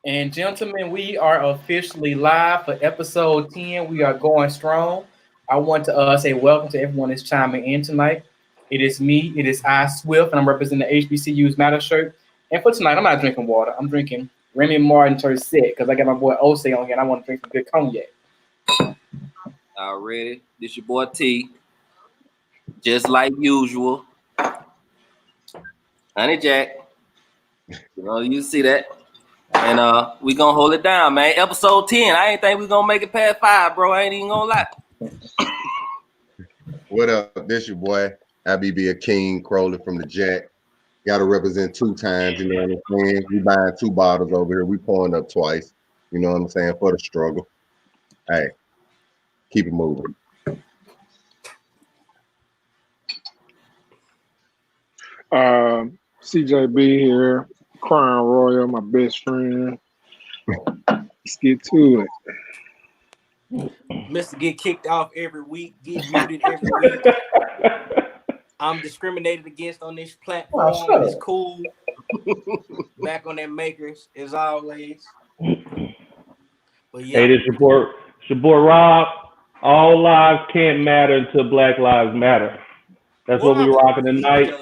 And gentlemen, we are officially live for episode 10. We are going strong. I want to say welcome to everyone that's chiming in tonight. It is me, it is I Swift, and I'm representing the HBCU's Matter shirt. And for tonight, I'm not drinking water. I'm drinking Remy Martin Tercet because I got my boy Ose on here and I want to drink some good cognac. Already. This your boy T. Just like usual. Honey Jack. You see that. And we gonna hold it down, man. Episode 10. I ain't think we gonna make it past 5, bro. I ain't even gonna lie. What up? This your boy, IBB King Crowley from the Jack. Gotta represent 2 times, you know what I'm saying? We buying 2 bottles over here. We pouring up twice, you know what I'm saying, for the struggle. Hey, keep it moving. CJB here, Crown Royal, my best friend. Let's get to it. Mr. Get kicked off every week, get muted every week. I'm discriminated against on this platform. It's cool. Back on that makers as always. But yeah. Hey, this your boy Rob. All lives can't matter until Black Lives Matter. That's what we rocking tonight.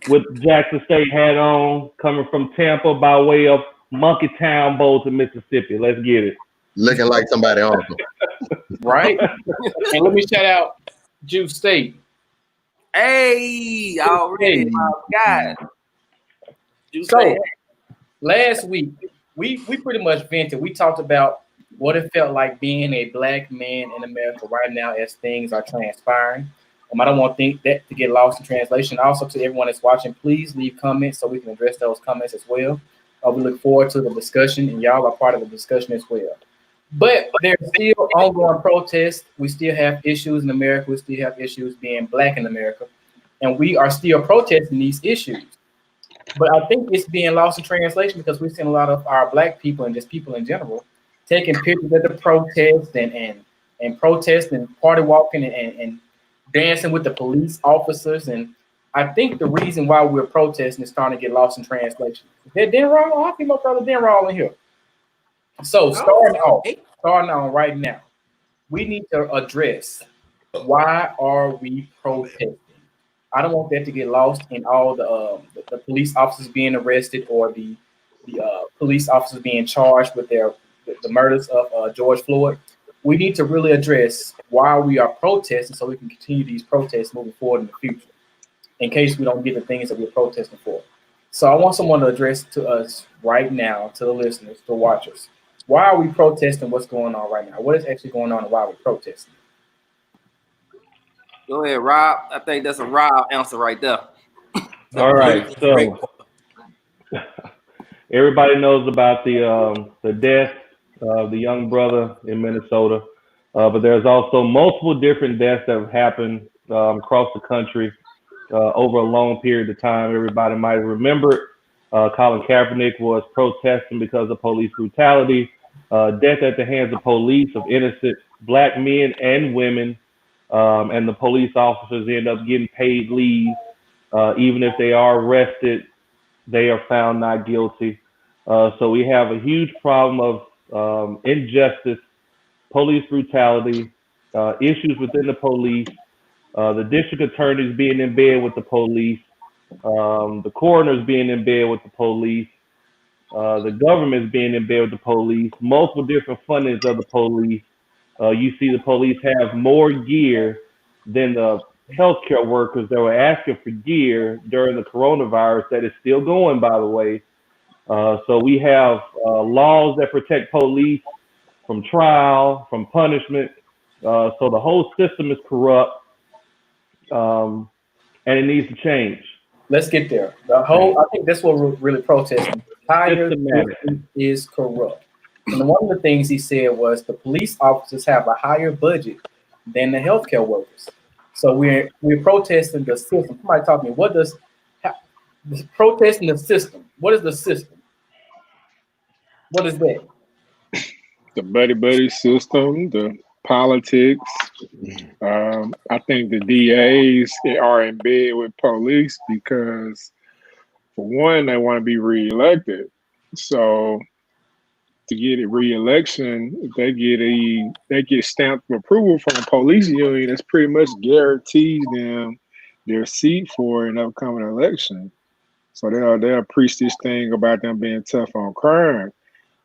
With Jackson State hat on, coming from Tampa by way of Monkey Town, Bolton, Mississippi. Let's get it. Looking like somebody else. Right? And let me shout out Juice State. Hey, already, my God. So, last week, we pretty much vented. We talked about what it felt like being a black man in America right now as things are transpiring. I don't want that to get lost in translation. Also, to everyone that's watching, please leave comments so we can address those comments as well. We look forward to the discussion, and y'all are part of the discussion as well. But there's still ongoing protests. We still have issues in America. We still have issues being black in America. And we are still protesting these issues. But I think it's being lost in translation because we've seen a lot of our black people and just people in general taking pictures at the protest and protest and party walking and dancing with the police officers. And I think the reason why we're protesting is starting to get lost in translation. Is that Denral? I think my brother Denral in here. So starting on right now, we need to address why are we protesting? I don't want that to get lost in all the police officers being arrested or the police officers being charged with the murders of George Floyd. We need to really address why we are protesting so we can continue these protests moving forward in the future in case we don't get the things that we're protesting for. So I want someone to address to us right now, to the listeners, to watchers. Why are we protesting what's going on right now? What is actually going on and why we're protesting? Go ahead, Rob. I think that's a Rob answer right there. All right. So everybody knows about the death of the young brother in Minnesota. But there's also multiple different deaths that have happened across the country over a long period of time. Everybody might remember Colin Kaepernick was protesting because of police brutality, death at the hands of police of innocent black men and women, and the police officers end up getting paid leave. Even if they are arrested, they are found not guilty. So we have a huge problem of injustice, police brutality, issues within the police, the district attorneys being in bed with the police, the coroners being in bed with the police, the government's being in bed with the police, multiple different fundings of the police. You see the police have more gear than the healthcare workers that were asking for gear during the coronavirus that is still going, by the way. So we have laws that protect police from trial, from punishment. So the whole system is corrupt, and it needs to change. Let's get there. I think that's what we're really protesting. Entire system is corrupt. And one of the things he said was the police officers have a higher budget than the healthcare workers. So we're protesting the system. Somebody talk to me. What does protesting the system? What is the system? What is that? The buddy system, the politics. I think the DAs are in bed with police because, for one, they want to be reelected. So to get a re-election, if they get stamped of approval from a police union, that's pretty much guarantees them their seat for an upcoming election. So they'll preach this thing about them being tough on crime.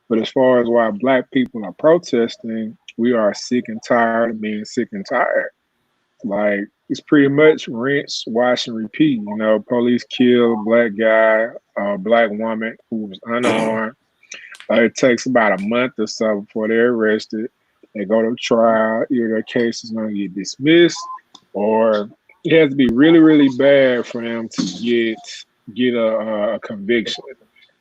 But as far as why black people are protesting, we are sick and tired of being sick and tired. Like, it's pretty much rinse, wash, and repeat. You know, police kill a black guy, a black woman who was unarmed. It takes about a month or so before they're arrested. They go to trial. Either their case is going to get dismissed, or it has to be really, really bad for them to get a conviction.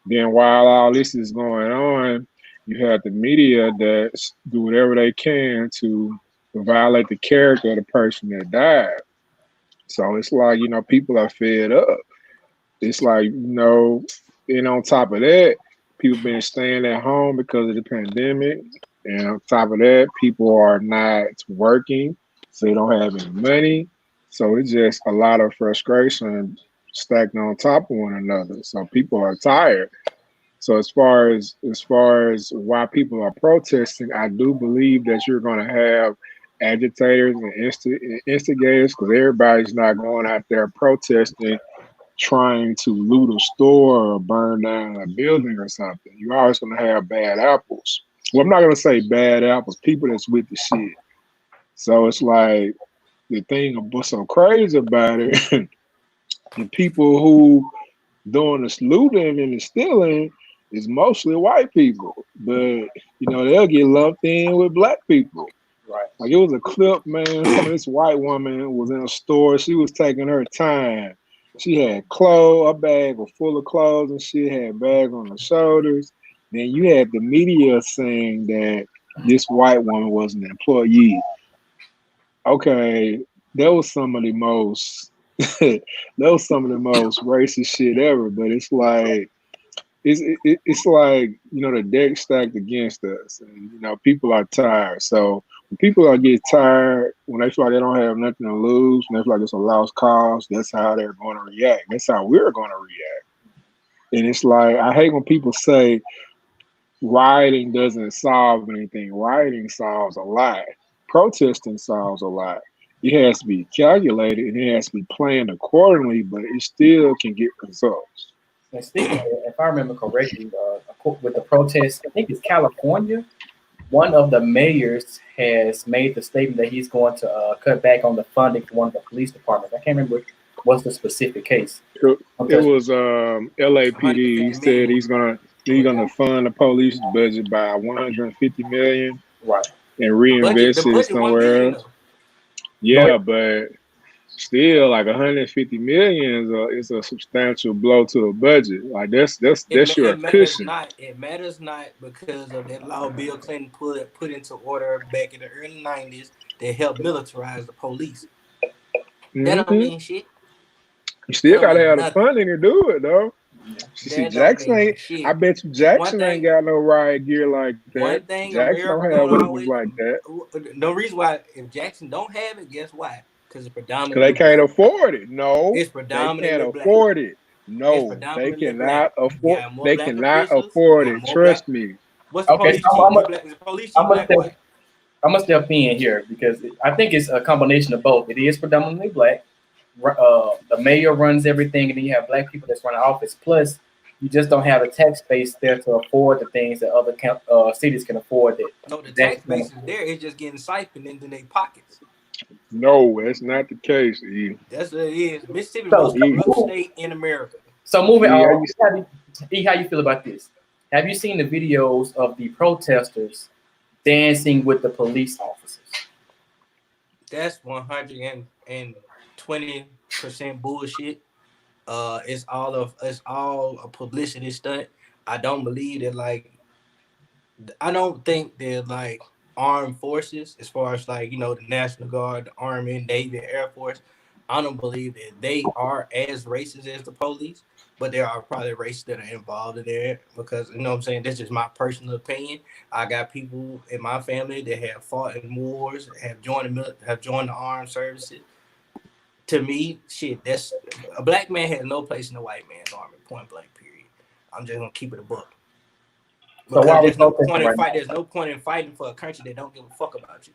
Then while all this is going on, you have the media that do whatever they can to violate the character of the person that died. So it's like, you know, people are fed up. It's like, you know, and on top of that, people been staying at home because of the pandemic. And on top of that, people are not working, so they don't have any money. So it's just a lot of frustration stacked on top of one another. So people are tired. So as far as why people are protesting, I do believe that you're going to have agitators and instigators, because everybody's not going out there protesting, trying to loot a store or burn down a building or something. You're always going to have bad apples. Well, I'm not going to say bad apples, people that's with the shit. So it's like, the thing what's so crazy about it, the people who doing the looting and the stealing is mostly white people, but you know, they'll get lumped in with black people. Right. Like, it was a clip, man. This white woman was in a store. She was taking her time. She had clothes, a bag was full of clothes, and she had a bag on her shoulders. Then you had the media saying that this white woman was an employee. Okay, that was some of the most racist shit ever. But it's like, it's like, you know, the deck stacked against us, and you know, people are tired. So when people are get tired, when they feel like they don't have nothing to lose, when they feel like it's a lost cause, that's how they're going to react. That's how we're going to react. And it's like, I hate when people say rioting doesn't solve anything. Rioting solves a lot. Protesting solves a lot. It has to be calculated and it has to be planned accordingly, but it still can get results. And speaking of, if I remember correctly, with the protests, I think it's California. One of the mayors has made the statement that he's going to cut back on the funding for one of the police departments. I can't remember what's the specific case. It was LAPD. He said he's gonna fund the police budget by $150 million, right, and reinvest it somewhere else. Yeah, but still, like $150 million is a substantial blow to the budget. Like that's your cushion. It matters not because of that law Bill Clinton put into order back in the early 90s that helped militarize the police. That don't mean shit. You still gotta have the funding to do it, though. See, Jackson ain't. I bet you Jackson ain't got no riot gear like that. One thing Jackson don't have weapons like that. No reason why, if Jackson don't have it, guess why? Because it's predominantly. Because they can't afford it. No, it's predominantly. They can't afford it. No, they cannot afford. They cannot afford it. Trust me. What's the police? I'm gonna step in here because I think it's a combination of both. It is predominantly black. The mayor runs everything, and then you have black people that's running office. Plus, you just don't have a tax base there to afford the things that other cities can afford. No, the tax base is there. It's just getting siphoned into their pockets. No, that's not the case. That's what it is. Mississippi is the most blue state in America. So moving on, how you feel about this? Have you seen the videos of the protesters dancing with the police officers? That's 120% bullshit. It's all a publicity stunt. I don't believe that. I don't think that armed forces, as far as the National Guard, the Army, Navy, Air Force, I don't believe that they are as racist as the police, but there are probably races that are involved in there because, you know what I'm saying, that's just my personal opinion. I got people in my family that have fought in wars, have joined the armed services. To me, shit, that's a black man has no place in a white man's army, point blank, period. I'm just gonna keep it a buck. So Because why are we there's no protesting point in right now? fight. There's no point in fighting for a country that don't give a fuck about you.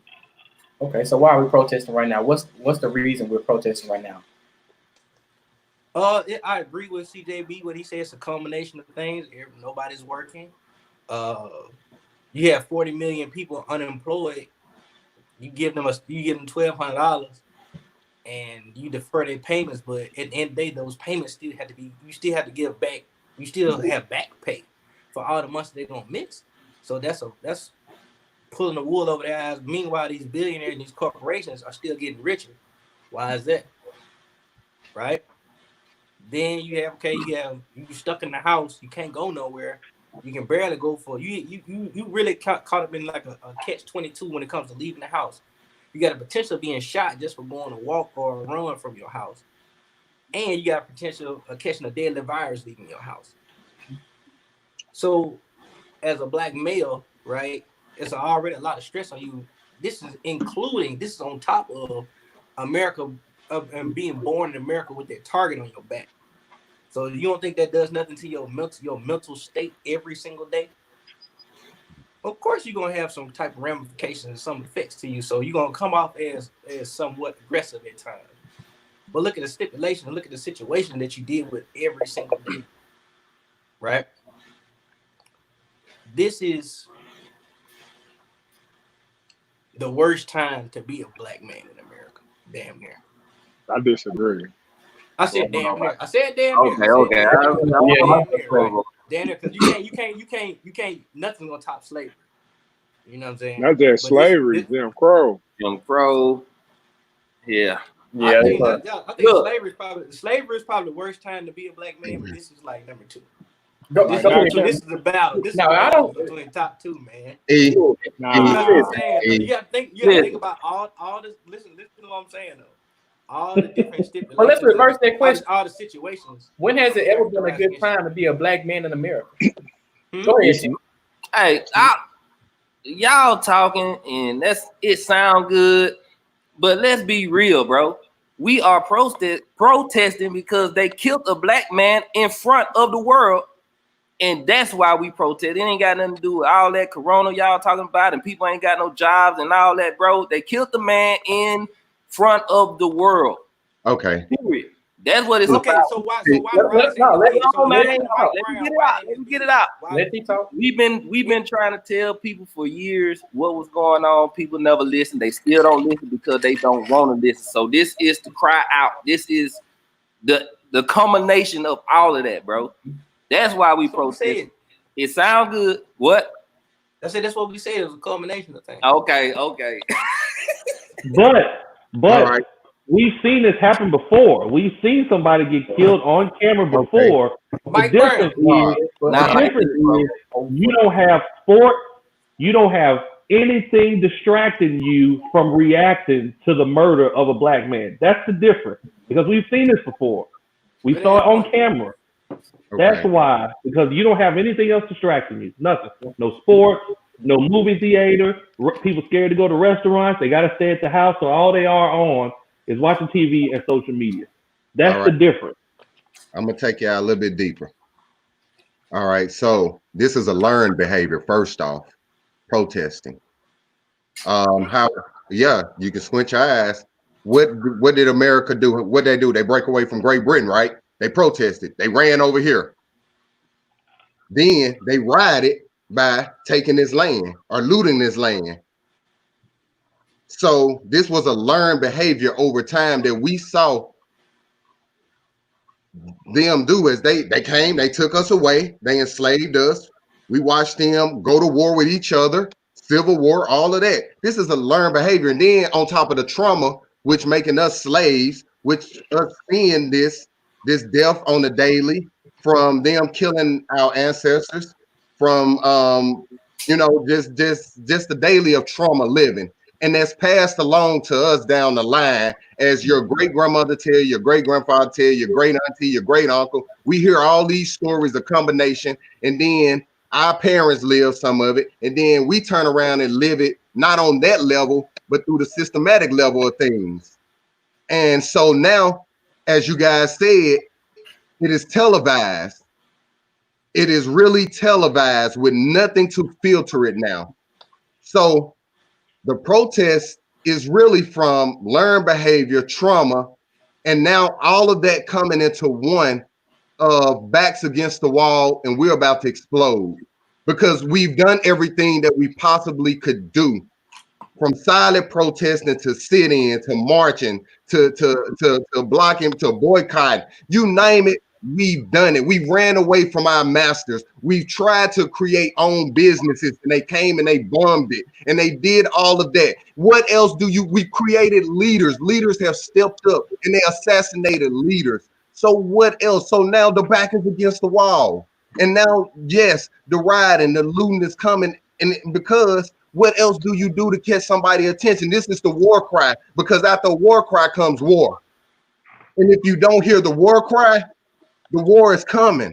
Okay, so why are we protesting right now? What's the reason we're protesting right now? I agree with CJB when he says it's a combination of things. Nobody's working. You have 40 million people unemployed. You give them $1,200, and you defer their payments. But at the end of the day, those payments still have to be. You still have to give back. You still have back pay for all the months they're gonna miss. So that's pulling the wool over their eyes. Meanwhile, these billionaires and these corporations are still getting richer. Why is that? Right? Then you stuck in the house. You can't go nowhere. You can barely go for you really caught up in like a catch-22 when it comes to leaving the house. You got a potential of being shot just for going to walk or run from your house, and you got a potential of catching a deadly virus leaving your house. So, as a black male, right, it's already a lot of stress on you. This is on top of America and being born in America with that target on your back. So you don't think that does nothing to your mental state every single day? Of course you're gonna have some type of ramifications, some effects to you. So you're gonna come off as somewhat aggressive at times. But look at the stipulation, look at the situation that you deal with every single day. Right? This is the worst time to be a black man in America. Damn near. I disagree. I said damn near. I said damn near. Okay. Damn near, because you can't. Nothing gonna top slavery. You know what I'm saying? Not just slavery, Jim Crow. Jim Crow. Yeah. Yeah, I think slavery is probably the worst time to be a black man, but this is like number 2. This is a battle. This is a battle between top 2, man. You gotta think about all this. Listen to what I'm saying though. All the different stipulations. Well, let's reverse that question. All the situations. When has it ever been a good time to be a black man in America? Go ahead, T. Hey, y'all talking and it sound good, but let's be real, bro. We are protesting because they killed a black man in front of the world, and that's why we protest. It ain't got nothing to do with all that corona y'all talking about, and people ain't got no jobs and all that, bro. They killed the man in front of the world. Okay. Period. That's what it's okay, about. So why Let me get it out. Let me talk. We've been trying to tell people for years what was going on. People never listen. They still don't listen because they don't want to listen. So this is to cry out. This is the culmination of all of that, bro. That's why we protest. It sounds good. What? I said that's what we said. It was a culmination of things. Okay. But right. We've seen this happen before. We've seen somebody get killed on camera before. Mike The difference is you don't have sport. You don't have anything distracting you from reacting to the murder of a black man. That's the difference. Because we've seen this before. We saw it on camera. That's why. Because you don't have anything else distracting you. Nothing. No sports. No movie theater. People scared to go to restaurants. They got to stay at the house. So all they are on is watching TV and social media. That's the difference. I'm going to take you out a little bit deeper. All right. So this is a learned behavior. First off, protesting. You can squint your eyes. What did America do? What they do? They break away from Great Britain, right? They protested. They ran over here. Then they rioted by taking this land or looting this land. So this was a learned behavior over time that we saw them do. As they came, they took us away, they enslaved us. We watched them go to war with each other, civil war, all of that. This is a learned behavior. And then on top of the trauma, which making us slaves, which us seeing this death on the daily from them killing our ancestors, from just the daily of trauma living. And that's passed along to us down the line as your great grandmother tell, your great grandfather tell, your great auntie, your great uncle. We hear all these stories, a combination, and then our parents live some of it, and then we turn around and live it, not on that level, but through the systematic level of things. And so now, as you guys said, it is televised. it is really televised with nothing to filter it now. So the protest is really from learned behavior, trauma, and now all of that coming into one of backs against the wall, and we're about to explode because we've done everything that we possibly could do, from silent protesting to sit-in to marching to blocking to boycotting. You name it, we've done it. We ran away from our masters. We've tried to create own businesses, and they came and they bombed it, and they did all of that. What else do you? We created leaders. Leaders have stepped up, and they assassinated leaders. So what else? So now the back is against the wall, and now yes, the riot and the looting is coming, and because what else do you do to catch somebody's attention? This is the war cry, because after war cry comes war, and if you don't hear the war cry, the war is coming,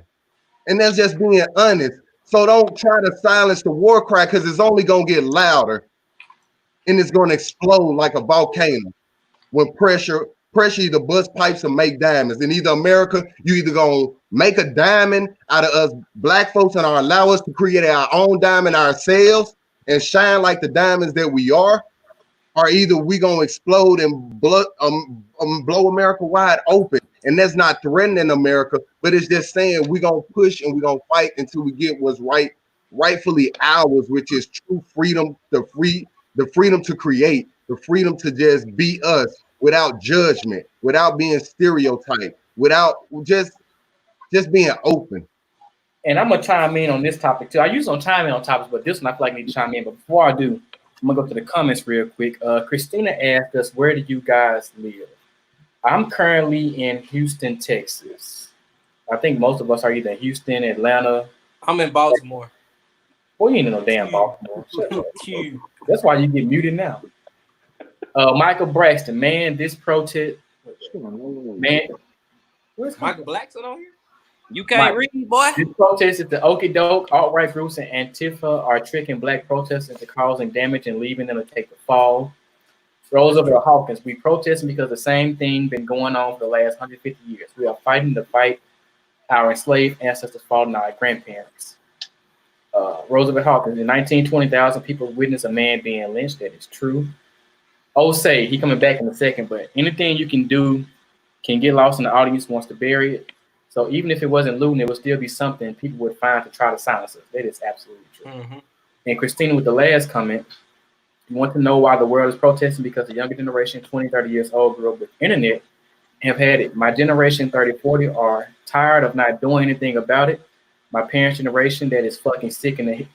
and that's just being honest. So don't try to silence the war cry, because it's only gonna get louder, and it's gonna explode like a volcano when pressure either bust pipes or make diamonds. In either America, you either gonna make a diamond out of us black folks and allow us to create our own diamond ourselves and shine like the diamonds that we are, or either we gonna explode and blow America wide open. And that's not threatening America, but it's just saying we gonna push and we gonna fight until we get what's rightfully ours, which is true freedom, the freedom to create, the freedom to just be us without judgment, without being stereotyped, without just being open. And I'm gonna chime in on this topic too. I usually don't chime in on topics, but this one I feel like I need to chime in. But before I do, I'm gonna go to the comments real quick. Christina asked us, where do you guys live? I'm currently in Houston, Texas. I think most of us are either in Houston, Atlanta. I'm in Baltimore. Well, you ain't in no damn Baltimore. That's why you get muted now. Michael Braxton, man, this protest, man. Where's Michael Blackson on here? You can't read, boy. This protest is the okie doke. Alt-right groups and Antifa are tricking black protesters into causing damage and leaving them to take the fall. Roosevelt Hawkins, we protesting because the same thing been going on for the last 150 years. We are fighting the fight our enslaved ancestors fought and our grandparents. Roosevelt Hawkins, in 1920, 1,000 people witnessed a man being lynched. That is true. Say he coming back in a second, but anything you can do can get lost in the audience wants to bury it. So even if it wasn't looting, it would still be something people would find to try to silence us. That is absolutely true. Mm-hmm. And Christina, with the last comment, you want to know why the world is protesting? Because the younger generation, 20, 30 years old, grew up with internet, have had it. My generation, 30, 40, are tired of not doing anything about it. My parents' generation, that is fucking sick in the head.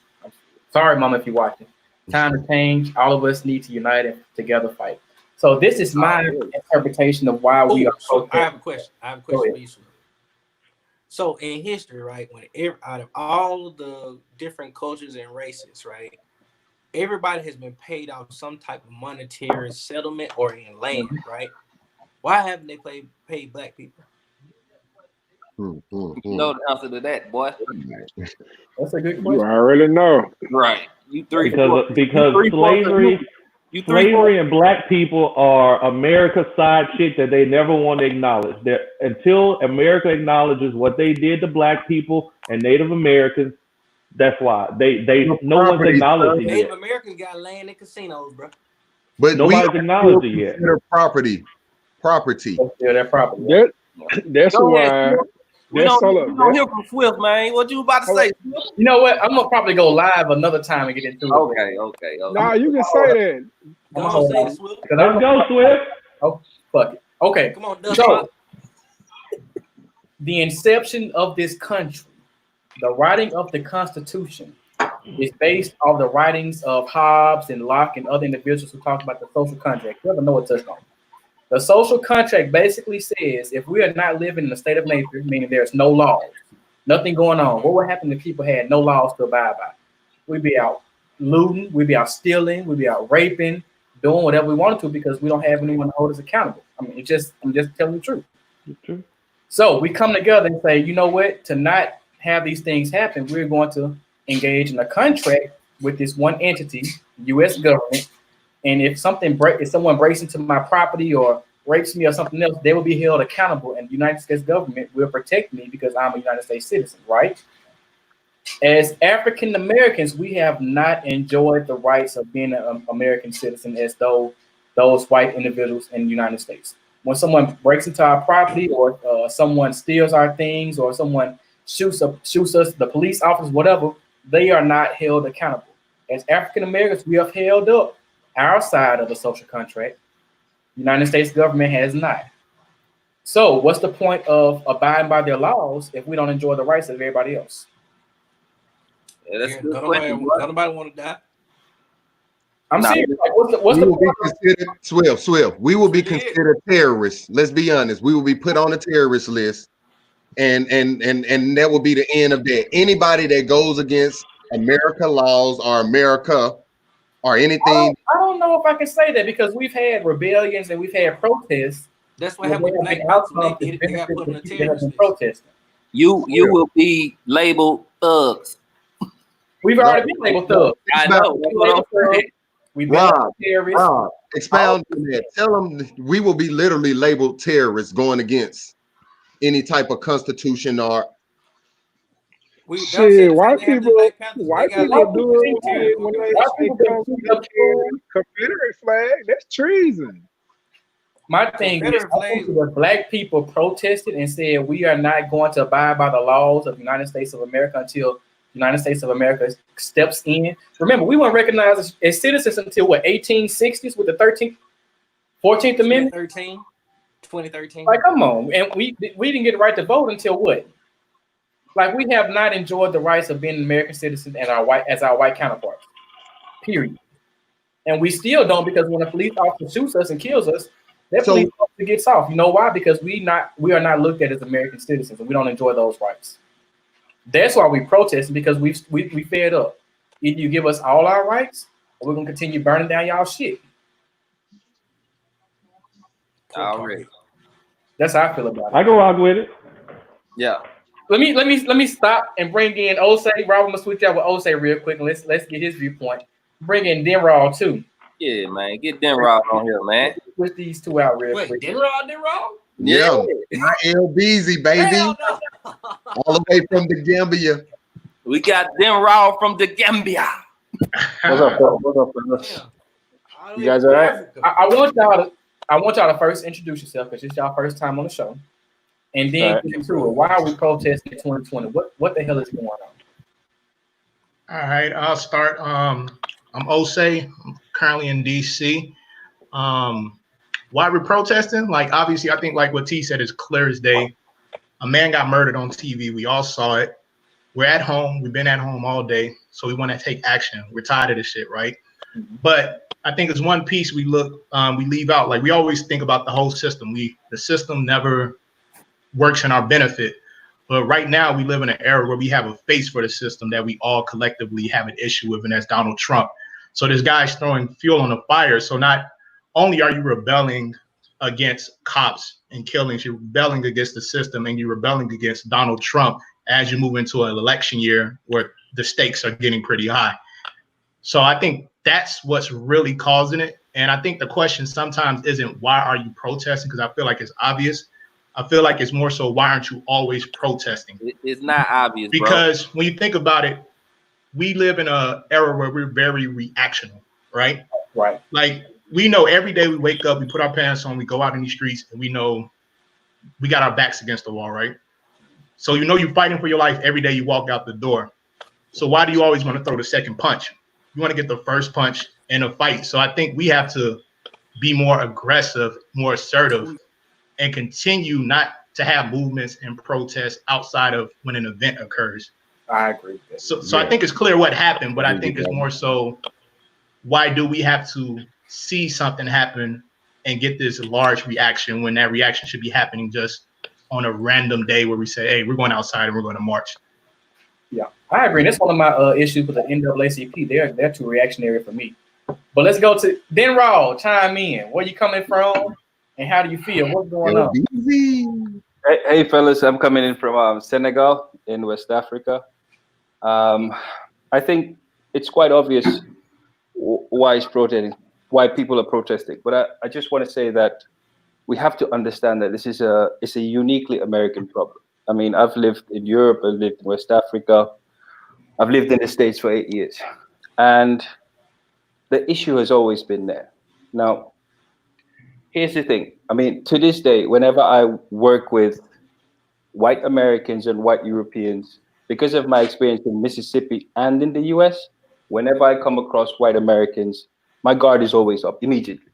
Sorry, Mama, if you're watching. Time to change. All of us need to unite and together fight. So this is my interpretation of why we are protesting. I have a question. For you. So in history, right, out of all the different cultures and races, right, everybody has been paid off some type of monetary settlement or in land, right? Why haven't they paid black people? You know the answer to that, boy. That's a good question. You already know. Right. Because slavery and black people are America's side chick that they never want to acknowledge. Until America acknowledges what they did to black people and Native Americans, that's why no one's acknowledged it yet. Native Americans got land in casinos, bro. But nobody's acknowledged it yet. Property. Yeah, their property. That's why. We don't hear from Swift, man. What you about to say? You know what? I'm gonna probably go live another time and get into it. Okay. Nah, you can say that. Let's go, Swift. Oh, fuck it. Okay. Come on, so, the inception of this country, the writing of the Constitution, is based on the writings of Hobbes and Locke and other individuals who talk about the social contract. You ever know what touched on? The social contract basically says if we are not living in a state of nature, meaning there's no laws, nothing going on, what would happen if people had no laws to abide by? We'd be out looting, we'd be out stealing, we'd be out raping, doing whatever we wanted to because we don't have anyone to hold us accountable. I mean, I'm just telling the truth. True. So we come together and say, you know what? To not have these things happen, we're going to engage in a contract with this one entity, U.S. government. And if someone breaks into my property or rapes me or something else, they will be held accountable, and the United States government will protect me because I'm a United States citizen, right? As African Americans, we have not enjoyed the rights of being an American citizen as though those white individuals in the United States. When someone breaks into our property, or someone steals our things, or someone shoots us, the police officers, whatever, they are not held accountable. As African Americans, we have held up our side of the social contract. The United States government has not. So what's the point of abiding by their laws if we don't enjoy the rights of everybody else? Yeah, that's a good Don't question. nobody want to die. I'm Nah. serious. Like, what's We the will be point? considered Swift. We will be Yeah. considered terrorists. Let's be honest. We will be put on a terrorist list, and that will be the end of that. Anybody that goes against America laws or America or anything. I don't know if I can say that, because we've had rebellions and we've had protests. That's what where happened with there Black have been Panthers. outcomes that They got benefit put on the a people that have terrorist been list. protesting. You will be labeled thugs. We've already been labeled thugs. I know. That's what I'm saying. We've been Rob, terrorists. expound on that. Tell them we will be literally labeled terrorists going against any type of constitution or. Shit, white people do it White when they people been shooting up schools. Confederate flag. That's treason. My thing is, Confederate I think flag. the black people protested and said we are not going to abide by the laws of the United States of America until the United States of America steps in. Remember, we weren't recognized as citizens until what, 1860s with the 14th Amendment? 2013. Like, come on. And we didn't get the right to vote until what? Like, we have not enjoyed the rights of being an American citizen and our white counterparts. Period. And we still don't, because when a police officer shoots us and kills us, that police officer gets off. You know why? Because we are not looked at as American citizens, and we don't enjoy those rights. That's why we protest, because we fed up. Either you give us all our rights, or we're gonna continue burning down y'all shit. Already. That's how I feel about it. I can rock with it. Yeah. Let me stop and bring in Osei. Rob, I'm gonna switch out with Osei real quick. And let's get his viewpoint. Bring in Denraw too. Yeah, man. Get Denraw on here, man. Switch these two out real quick. Denraw? Yeah, my LBZ, baby. Hell no. All the way from the Gambia. We got Denraw from the Gambia. What's up, fellas? You guys all right? I want y'all to first introduce yourself, because it's y'all first time on the show, and then get into it. Why are we protesting in 2020? What the hell is going on? All right, I'll start. I'm Osei. I'm currently in DC. Why we're protesting? Like, obviously, I think like what T said is clear as day. A man got murdered on TV. We all saw it. We're at home. We've been at home all day, so we want to take action. We're tired of this shit, right? But I think it's one piece we leave out. Like, we always think about the whole system. The system never works in our benefit. But right now, we live in an era where we have a face for the system that we all collectively have an issue with, and that's Donald Trump. So this guy's throwing fuel on the fire. So not only are you rebelling against cops and killings, you're rebelling against the system, and you're rebelling against Donald Trump as you move into an election year where the stakes are getting pretty high. So I think that's what's really causing it. And I think the question sometimes isn't why are you protesting, because I feel like it's obvious. I feel like it's more so, why aren't you always protesting? It's not obvious, because when you think about it, we live in an era where we're very reactional, right? Right. Like, we know every day we wake up, we put our pants on, we go out in the streets, and we know we got our backs against the wall, right? So you know you're fighting for your life every day you walk out the door. So why do you always want to throw the second punch? You want to get the first punch in a fight. So I think we have to be more aggressive, more assertive, and continue not to have movements and protests outside of when an event occurs. I agree with that. So I think it's clear what happened, but I think it's more so, why do we have to see something happen and get this large reaction when that reaction should be happening just on a random day where we say, hey, we're going outside and we're going to march? Yeah, I agree. That's one of my issues with the NAACP. They're too reactionary for me. But let's go to Denraw. Chime in. Where you coming from, and how do you feel? What's going on? Hey, fellas, I'm coming in from Senegal in West Africa. I think it's quite obvious why people are protesting. But I just want to say that we have to understand that it's a uniquely American problem. I mean, I've lived in Europe, I've lived in West Africa. I've lived in the States for 8 years, and the issue has always been there. Now, here's the thing. I mean, to this day, whenever I work with white Americans and white Europeans, because of my experience in Mississippi and in the US, whenever I come across white Americans, my guard is always up immediately.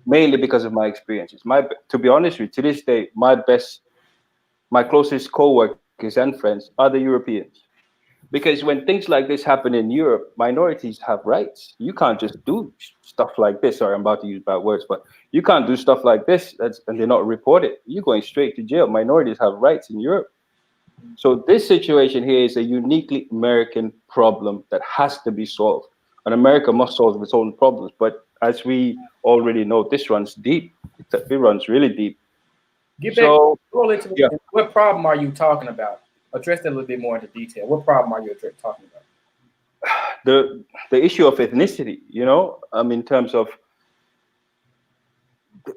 Mainly because of my experiences. To be honest with you, to this day, my closest co-workers and friends are the Europeans. Because when things like this happen in Europe, minorities have rights. You can't just do stuff like this. Sorry, I'm about to use bad words, but you can't do stuff like this and they're not reported. You're going straight to jail. Minorities have rights in Europe. So this situation here is a uniquely American problem that has to be solved. And America must solve its own problems. But as we already know, this runs deep. It runs really deep. Get back. What problem are you talking about? Address that a little bit more into detail. What problem are you talking about? The issue of ethnicity, in terms of,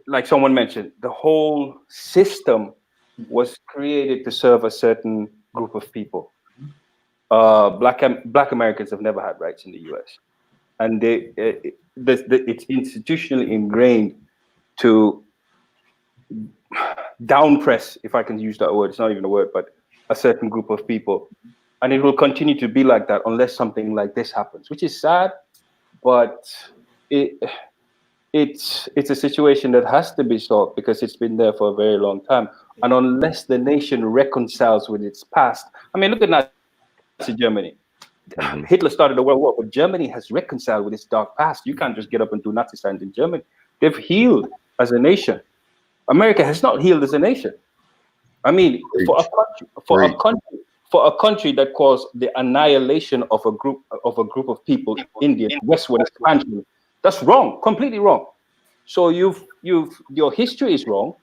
like someone mentioned, the whole system was created to serve a certain group of people. Black Americans have never had rights in the U.S. And it's institutionally ingrained to downpress, if I can use that word. It's not even a word, but a certain group of people, and it will continue to be like that unless something like this happens, which is sad, but it's a situation that has to be solved because it's been there for a very long time, and unless the nation reconciles with its past. I mean, look at Nazi Germany. Hitler started the World War, but Germany has reconciled with its dark past. You can't just get up and do Nazi signs in Germany. They've healed as a nation. America has not healed as a nation. I mean, for a country that caused the annihilation of a group of people, India, westward expansion, that's wrong, completely wrong. So your history is wrong.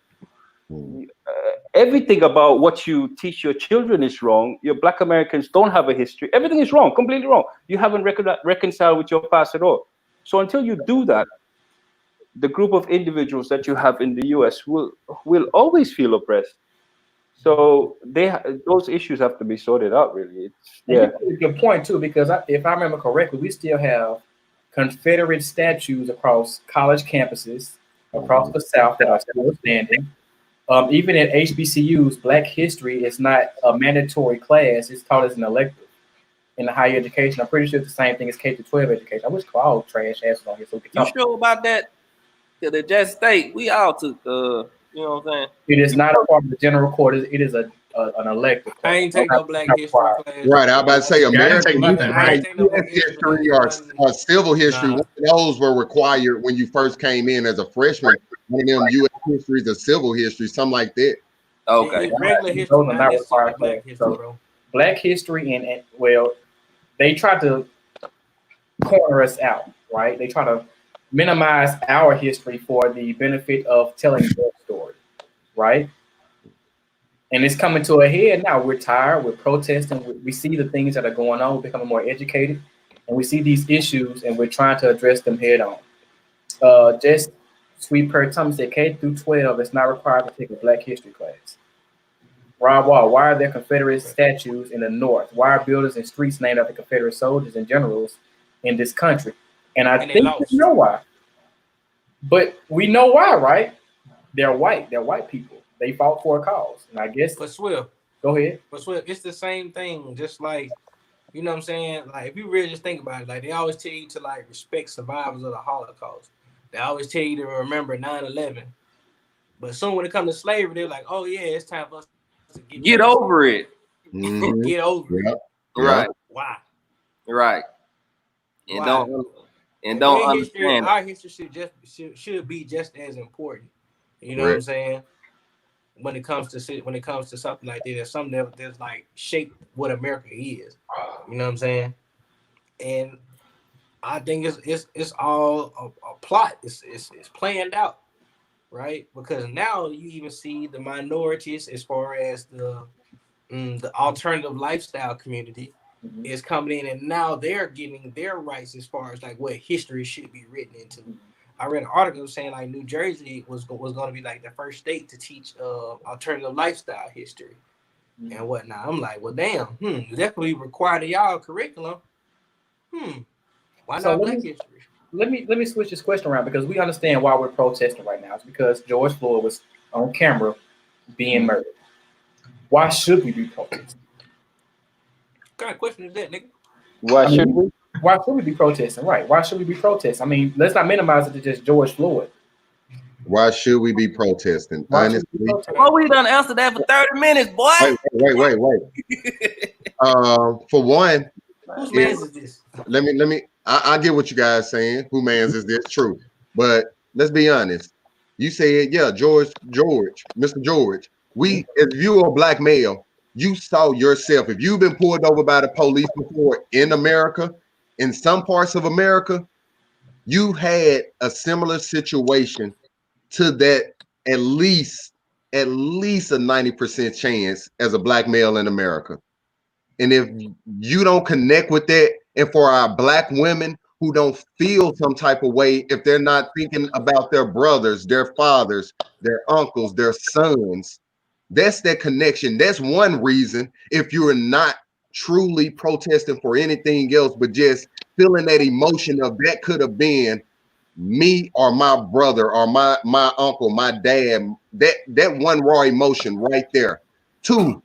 Everything about what you teach your children is wrong. Your Black Americans don't have a history. Everything is wrong, completely wrong. You haven't reconciled with your past at all. So until you do that, the group of individuals that you have in the U.S. will always feel oppressed. So those issues have to be sorted out, really. It's a good point too, because if I remember correctly, we still have Confederate statues across college campuses across the South that are still standing. Even at HBCUs, Black history is not a mandatory class; it's taught as an elective in the higher education. I'm pretty sure it's the same thing as K-12 education. I wish all trash asses on here. So you sure about that? Because at Jet State, we all took you know what I'm saying? It is not a part of the general court. It is an elective. I ain't take no Black history class. Right, I was about to say American history or civil history. One of those were required when you first came in as a freshman. One of them U.S. histories or civil history, something like that. Okay. Regular history, not required Black history, bro. Black history and they try to corner us out, right? They try to minimize our history for the benefit of telling their story, right? And it's coming to a head now. We're tired. We're protesting. We see the things that are going on. We're becoming more educated, and we see these issues, and we're trying to address them head on. Just Sweet Perry Thomas said K-12 is not required to take a Black history class. Rob Wall, why are there Confederate statues in the North? Why are buildings and streets named after Confederate soldiers and generals in this country? And I think we know why. But we know why, right? They're white. They're white people. They fought for a cause. And I guess. But Swift. Go ahead. But Swift, it's the same thing. Just like, you know what I'm saying? Like, if you really just think about it, like, they always tell you to, like, respect survivors of the Holocaust. They always tell you to remember 9/11. But soon when it comes to slavery, they're like, oh, yeah, it's time for us to get over it. Get over it. Right. Why? Right. And don't understand. Our history should be just as important. You know what I'm saying? When it comes to something like that, there's something that's like shaped what America is. You know what I'm saying? And I think it's all a plot. It's planned out, right? Because now you even see the minorities as far as the alternative lifestyle community is coming in, and now they're getting their rights as far as like what history should be written into. I read an article saying like New Jersey was going to be like the first state to teach alternative lifestyle history. and whatnot. I'm like, well, damn, definitely required of y'all curriculum. Why So not Black history? Let me switch this question around because we understand why we're protesting right now. It's because George Floyd was on camera being murdered. Why should we be protesting? What kind of question is that, nigga? Why should we? Why should we be protesting? Right? Why should we be protesting? I mean, let's not minimize it to just George Floyd. Why should we be protesting? Why should we be Honestly, protesting? Well, we done answered that for 30 minutes, boy. wait. For one, Whose man's is this? let me. I get what you guys saying. Who man's is this? True, but let's be honest. You said, yeah, George, Mr. George. If you're a black male, you saw yourself. If you've been pulled over by the police before in America, in some parts of America, you had a similar situation to that. At least a 90% chance as a black male in America. And if you don't connect with that, and for our black women who don't feel some type of way, if they're not thinking about their brothers, their fathers, their uncles, their sons, that's that connection. That's one reason if you're not truly protesting for anything else, but just feeling that emotion of that could have been me or my brother or my uncle, my dad, that one raw emotion right there. Two,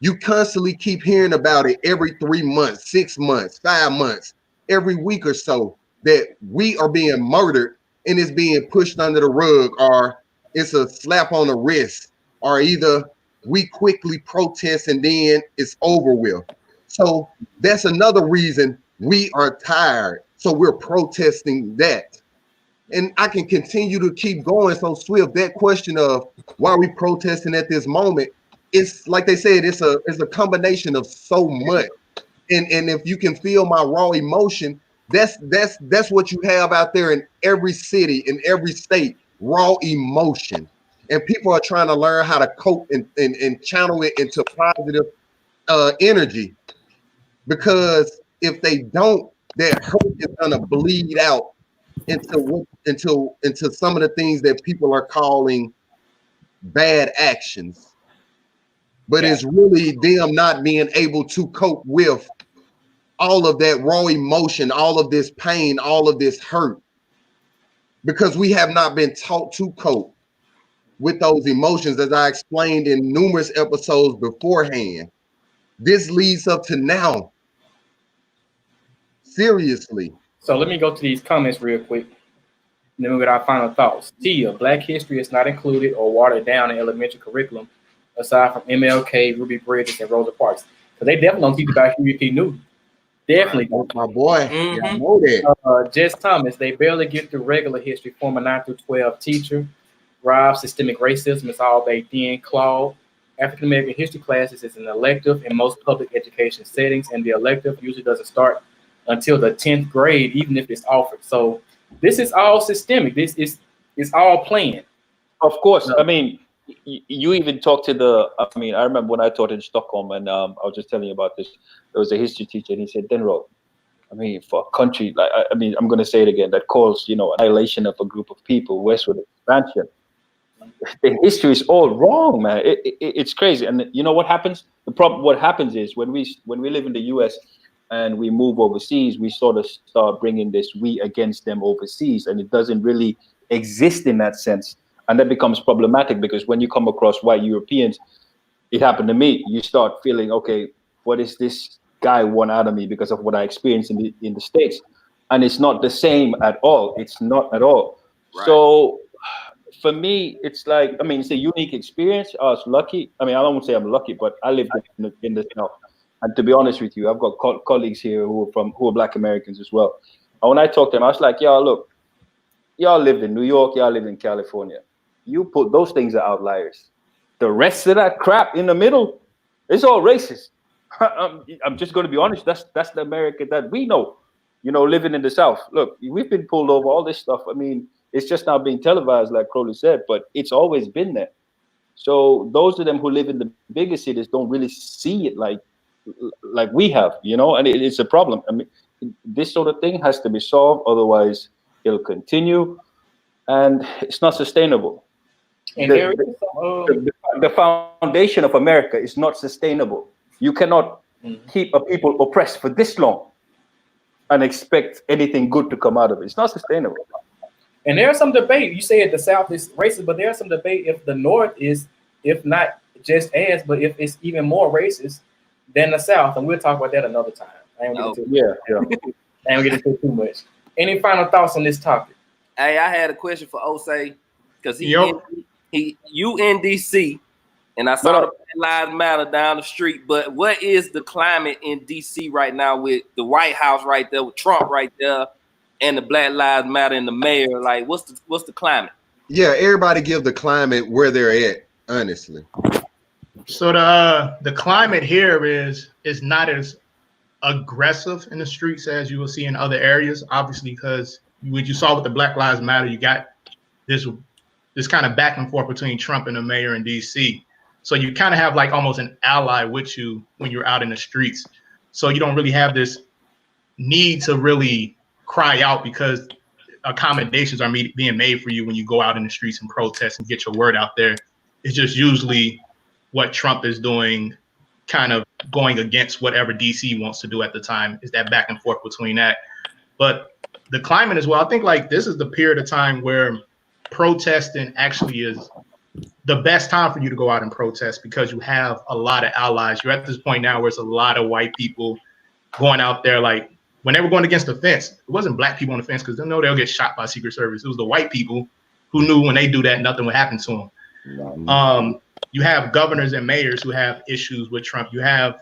you constantly keep hearing about it every 3 months, 6 months, 5 months, every week or so that we are being murdered and it's being pushed under the rug, or it's a slap on the wrist, or either we quickly protest and then it's over with. So that's another reason we are tired. So we're protesting that. And I can continue to keep going. So Swift, that question of why are we protesting at this moment, it's like they said, it's a combination of so much. And if you can feel my raw emotion, that's what you have out there in every city, in every state, raw emotion. And people are trying to learn how to cope and channel it into positive energy. Because if they don't, that hurt is gonna bleed out into some of the things that people are calling bad actions. But it's really them not being able to cope with all of that raw emotion, all of this pain, all of this hurt, because we have not been taught to cope with those emotions, as I explained in numerous episodes beforehand. This leads up to now. Seriously. So let me go to these comments real quick. And then we get our final thoughts. Tia, Black history is not included or watered down in elementary curriculum, aside from MLK, Ruby Bridges, and Rosa Parks. Because they definitely don't teach about Huey P. Newton. Definitely don't. My boy. Yeah, I know that. Jess Thomas, they barely get through regular history, former 9 through 12 teacher. Rob, systemic racism is all baked in. Claude, African American history classes is an elective in most public education settings, and the elective usually doesn't start until the 10th grade, even if it's offered. So this is all systemic. This is all planned. Of course. I mean, you even talk to I remember when I taught in Stockholm, and I was just telling you about this. There was a history teacher, and he said, Denro, I mean, for a country, like, I mean, I'm going to say it again, that calls, annihilation of a group of people, westward expansion. The history is all wrong, man. It's crazy. And you know what happens? What happens is when we live in the US and we move overseas, we sort of start bringing this we against them overseas, and it doesn't really exist in that sense. And that becomes problematic because when you come across white Europeans, it happened to me, you start feeling, okay, what is this guy want out of me because of what I experienced in the States? And it's not the same at all. It's not at all. Right. So for me, it's like, I mean, it's a unique experience. I was lucky. I mean, I don't want to say I'm lucky, but I lived in the South. And to be honest with you, I've got colleagues here who are Black Americans as well. And when I talk to them, I was like, y'all, look, y'all lived in New York, y'all lived in California. You put those things are outliers. The rest of that crap in the middle, it's all racist. I'm just going to be honest. That's the America that we know, living in the South. Look, we've been pulled over, all this stuff. I mean, it's just now being televised, like Crowley said, but it's always been there. So those of them who live in the bigger cities don't really see it like we have, and it's a problem. I mean, this sort of thing has to be solved. Otherwise, it'll continue, and it's not sustainable. And there is the foundation of America is not sustainable. You cannot keep a people oppressed for this long and expect anything good to come out of it. It's not sustainable. And there's some debate. You say the South is racist, but there's some debate if the North is, if not just as, but if it's even more racist than the South. And we'll talk about that another time. I ain't gonna get into it too much. Any final thoughts on this topic? Hey, I had a question for Osei because you in DC, and I saw the Black Lives Matter down the street. But what is the climate in DC right now with the White House right there, with Trump right there, and the Black Lives Matter and the mayor? Like, what's the climate? Yeah, everybody give the climate where they're at, honestly. So the climate here is not as aggressive in the streets as you will see in other areas, obviously, because what you saw with the Black Lives Matter, you got this kind of back and forth between Trump and the mayor in DC. So you kind of have like almost an ally with you when you're out in the streets. So you don't really have this need to really cry out because accommodations are being made for you when you go out in the streets and protest and get your word out there. It's just usually what Trump is doing, kind of going against whatever DC wants to do at the time, is that back and forth between that. But the climate as well, I think like this is the period of time where protesting actually is the best time for you to go out and protest because you have a lot of allies. You're at this point now where it's a lot of white people going out there. Like when they were going against the fence, it wasn't black people on the fence because they know they'll get shot by Secret Service. It was the white people who knew when they do that, nothing would happen to them. You have governors and mayors who have issues with Trump. You have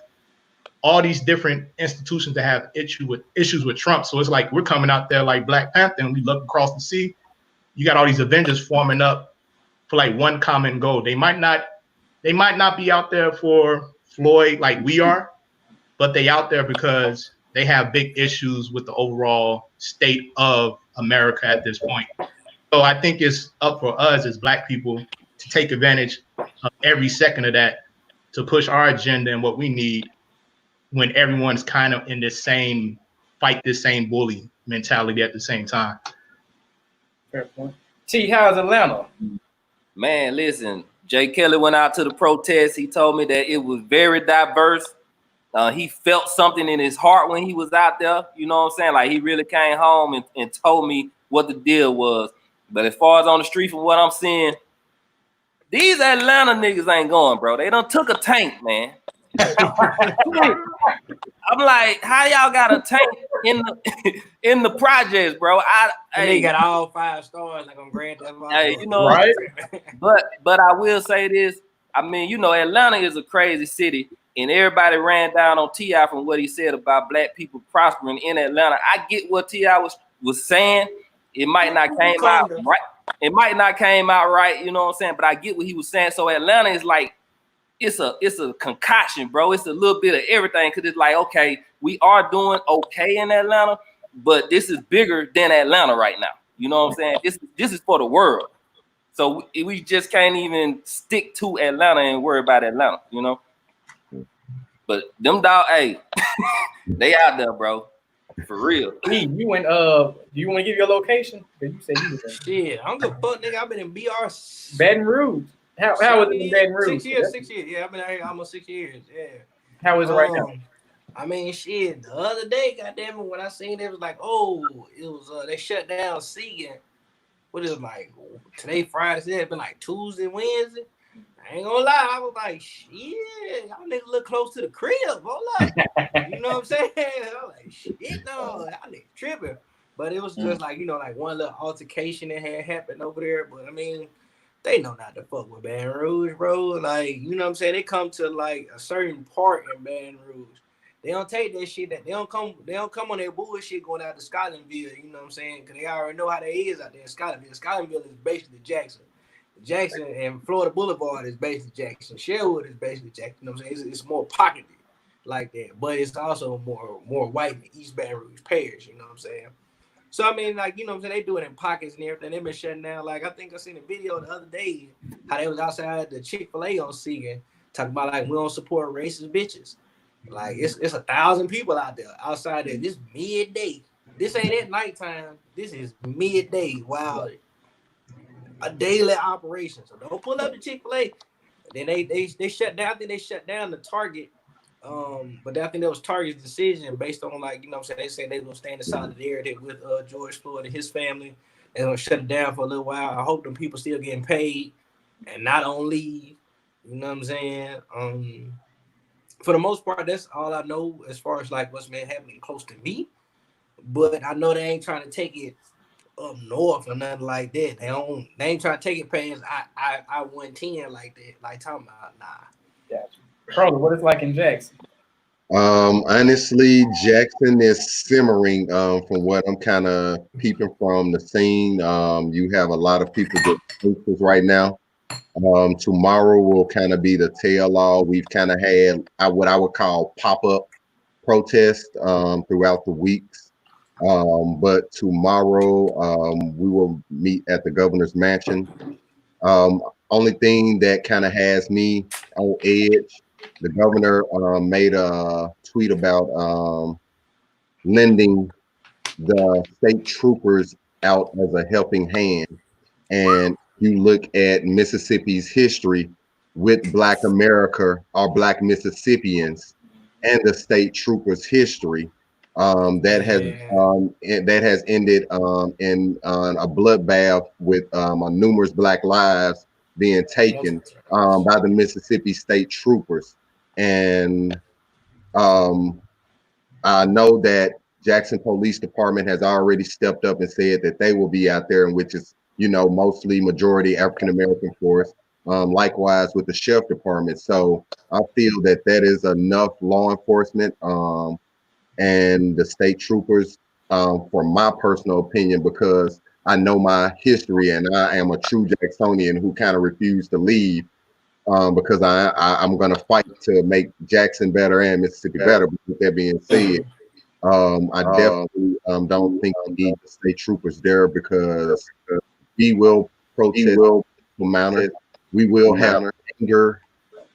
all these different institutions that have issues with Trump. So it's like we're coming out there like Black Panther and we look across the sea. You got all these Avengers forming up for like one common goal. They might not be out there for Floyd like we are, but they out there because they have big issues with the overall state of America at this point. So I think it's up for us as Black people to take advantage of every second of that to push our agenda and what we need when everyone's kind of in this same fight, this same bully mentality at the same time. Fair point. T, how's Atlanta? Man, listen, Jay Kelly went out to the protest. He told me that it was very diverse. He felt something in his heart when he was out there. You know what I'm saying? Like he really came home and told me what the deal was. But as far as on the street, from what I'm seeing, these Atlanta niggas ain't going, bro. They done took a tank, man. I'm like, how y'all got a tank in the projects, bro? They got all 5 stars like on Grand Theft Auto. Hey, you know, right? But I will say this. I mean, you know, Atlanta is a crazy city, and everybody ran down on T.I. from what he said about Black people prospering in Atlanta. I get what T.I. was saying. It might not came out right. It might not came out right, you know what I'm saying? But I get what he was saying. So Atlanta is like, it's a concoction, bro. It's a little bit of everything because it's like, okay, we are doing okay in Atlanta, but this is bigger than Atlanta right now. You know what I'm saying? This is for the world. So we just can't even stick to Atlanta and worry about Atlanta, you know? But them dog, hey, they out there, bro. For real. T, you went. Do you want to give your location? Because you said you was in Shit, I don't give a fuck, nigga. I've been in BR. Baton Rouge. How was it in Baton Rouge? 6 years. Yeah, I've been out here almost 6 years. Yeah. How is it right now? I mean, shit. The other day, goddamn it, when I seen it was like, they shut down Segan. What is it like? Today, Friday. It's been like Tuesday, Wednesday. I ain't gonna lie, I was like, shit, y'all niggas look close to the crib. Hold up. You know what I'm saying? I was like, shit, no, y'all niggas tripping. But it was just like, you know, like one little altercation that had happened over there. But I mean, they know not to fuck with Baton Rouge, bro. Like, you know what I'm saying? They come to like a certain part in Baton Rouge. They don't take that shit they don't come on their bullshit going out to Scotlandville, you know what I'm saying? Because they already know how they is out there in Scotlandville. Scotlandville is basically Jackson. Jackson and Florida Boulevard is basically Jackson. Sherwood is basically Jackson. You know what I'm saying? It's more pocketed like that, but it's also more white than East Baton Rouge Parish. You know what I'm saying? So I mean, like, you know what I'm saying? They do it in pockets and everything. They've been shutting down. Like I think I seen a video the other day how they was outside the Chick-fil-A on Segan talking about like we don't support racist bitches. Like it's 1,000 people out there outside there. This midday. This ain't at nighttime. This is midday. Wow. a daily operation. So don't pull up the Chick-fil-A. Then they shut down. I think they shut down the Target. But I think that was Target's decision based on, like, you know what I'm saying, they say they're gonna stay in the solidarity with George Floyd and his family. They're gonna shut it down for a little while. I hope them people still getting paid and not on leave. You know what I'm saying? For the most part, that's all I know as far as like what's been happening close to me. But I know they ain't trying to take it up north or nothing like that. They ain't trying to take it past I 110 like that. Like talking about nah. Gotcha. Bro, what it's like in Jackson? Honestly, Jackson is simmering from what I'm kind of peeping from the scene. You have a lot of people that cases right now. Tomorrow will kind of be the tail all. We've kind of had what I would call pop-up protests throughout the weeks. But tomorrow we will meet at the governor's mansion. Only thing that kind of has me on edge, the governor made a tweet about lending the state troopers out as a helping hand. And you look at Mississippi's history with Black America or Black Mississippians and the state troopers' history, that has ended in a bloodbath with numerous Black lives being taken by the Mississippi State Troopers. And I know that Jackson Police Department has already stepped up and said that they will be out there, and which is, you know, mostly majority African American force. Likewise with the sheriff department. So I feel that that is enough law enforcement and the state troopers, for my personal opinion, because I know my history and I am a true Jacksonian who kind of refused to leave because I'm going to fight to make Jackson better and Mississippi better. But with that being said, I definitely don't think we need the state troopers there, because we will protest, we will have anger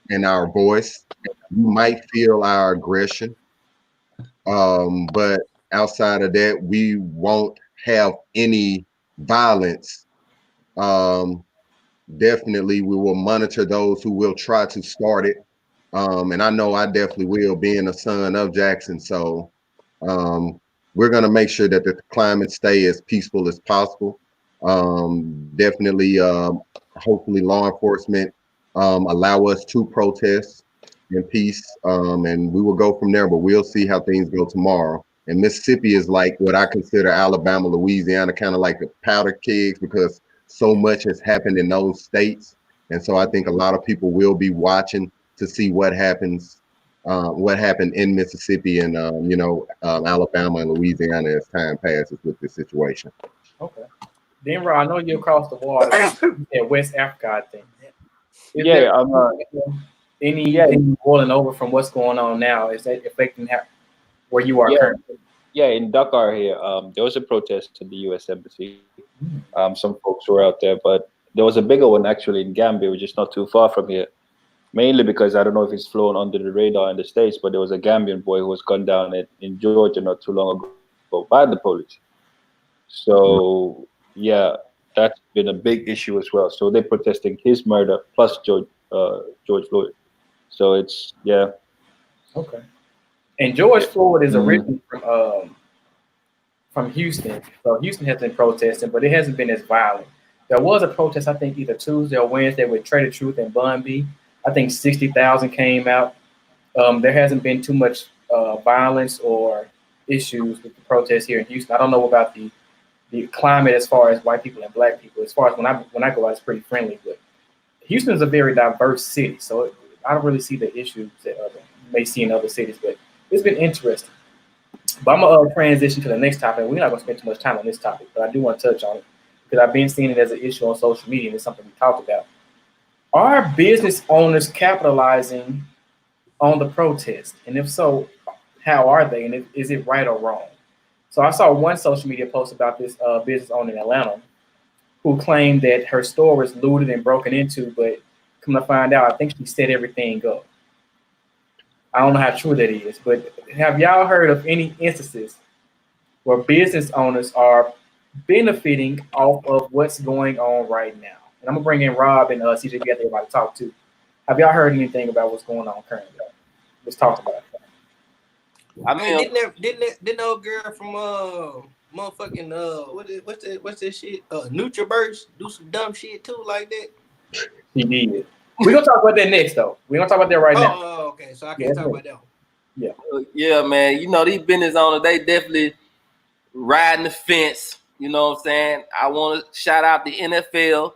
in our voice. You might feel our aggression, but outside of that, we won't have any violence. Definitely, we will monitor those who will try to start it. And I know I definitely will, being a son of Jackson. So we're going to make sure that the climate stay as peaceful as possible. Definitely, hopefully law enforcement allow us to protest in peace, and we will go from there, but we'll see how things go tomorrow. And Mississippi is like what I consider Alabama, Louisiana, kind of like the powder kegs, because so much has happened in those states. And so I think a lot of people will be watching to see what happens, what happened in Mississippi and, Alabama and Louisiana as time passes with this situation. Okay. Denver, I know you're across the water in West Africa, I think. Any boiling over from what's going on now? Is that affecting where you are currently? Yeah, in Dakar here, there was a protest at the U.S. Embassy. Some folks were out there, but there was a bigger one actually in Gambia, which is not too far from here. Mainly because I don't know if it's flown under the radar in the States, but there was a Gambian boy who was gunned down in Georgia not too long ago by the police. So yeah, that's been a big issue as well. So they're protesting his murder plus George Floyd. So it's Okay. And George Floyd is originally from Houston. So Houston has been protesting, but it hasn't been as violent. There was a protest, I think, either Tuesday or Wednesday with Trader Truth and Bun B. I think 60,000 came out. There hasn't been too much violence or issues with the protests here in Houston. I don't know about the climate as far as white people and black people. As far as when I go out, it's pretty friendly. But Houston is a very diverse city, so I don't really see the issues that you may see in other cities. But it's been interesting. But I'm gonna transition to the next topic. We're not gonna spend too much time on this topic, but I do want to touch on it because I've been seeing it as an issue on social media, and it's something we talked about. Are business owners capitalizing on the protest? And if so, how are they? And is it right or wrong? So I saw one social media post about this business owner in Atlanta who claimed that her store was looted and broken into, but come to find out, I think she set everything up. I don't know how true that is, but have y'all heard of any instances where business owners are benefiting off of what's going on right now? And I'm gonna bring in Rob and CJ together everybody to talk to. Have y'all heard anything about what's going on currently? Let's talk about it. I Man, mean, didn't no girl from motherfucking what's that shit? NutriBurst do some dumb shit too like that. He did. We're gonna talk about that next though. We're gonna talk about that right now. Oh, okay. So I can't talk about that one. yeah, man. You know, these business owners, they definitely riding the fence. You know what I'm saying? I want to shout out the NFL.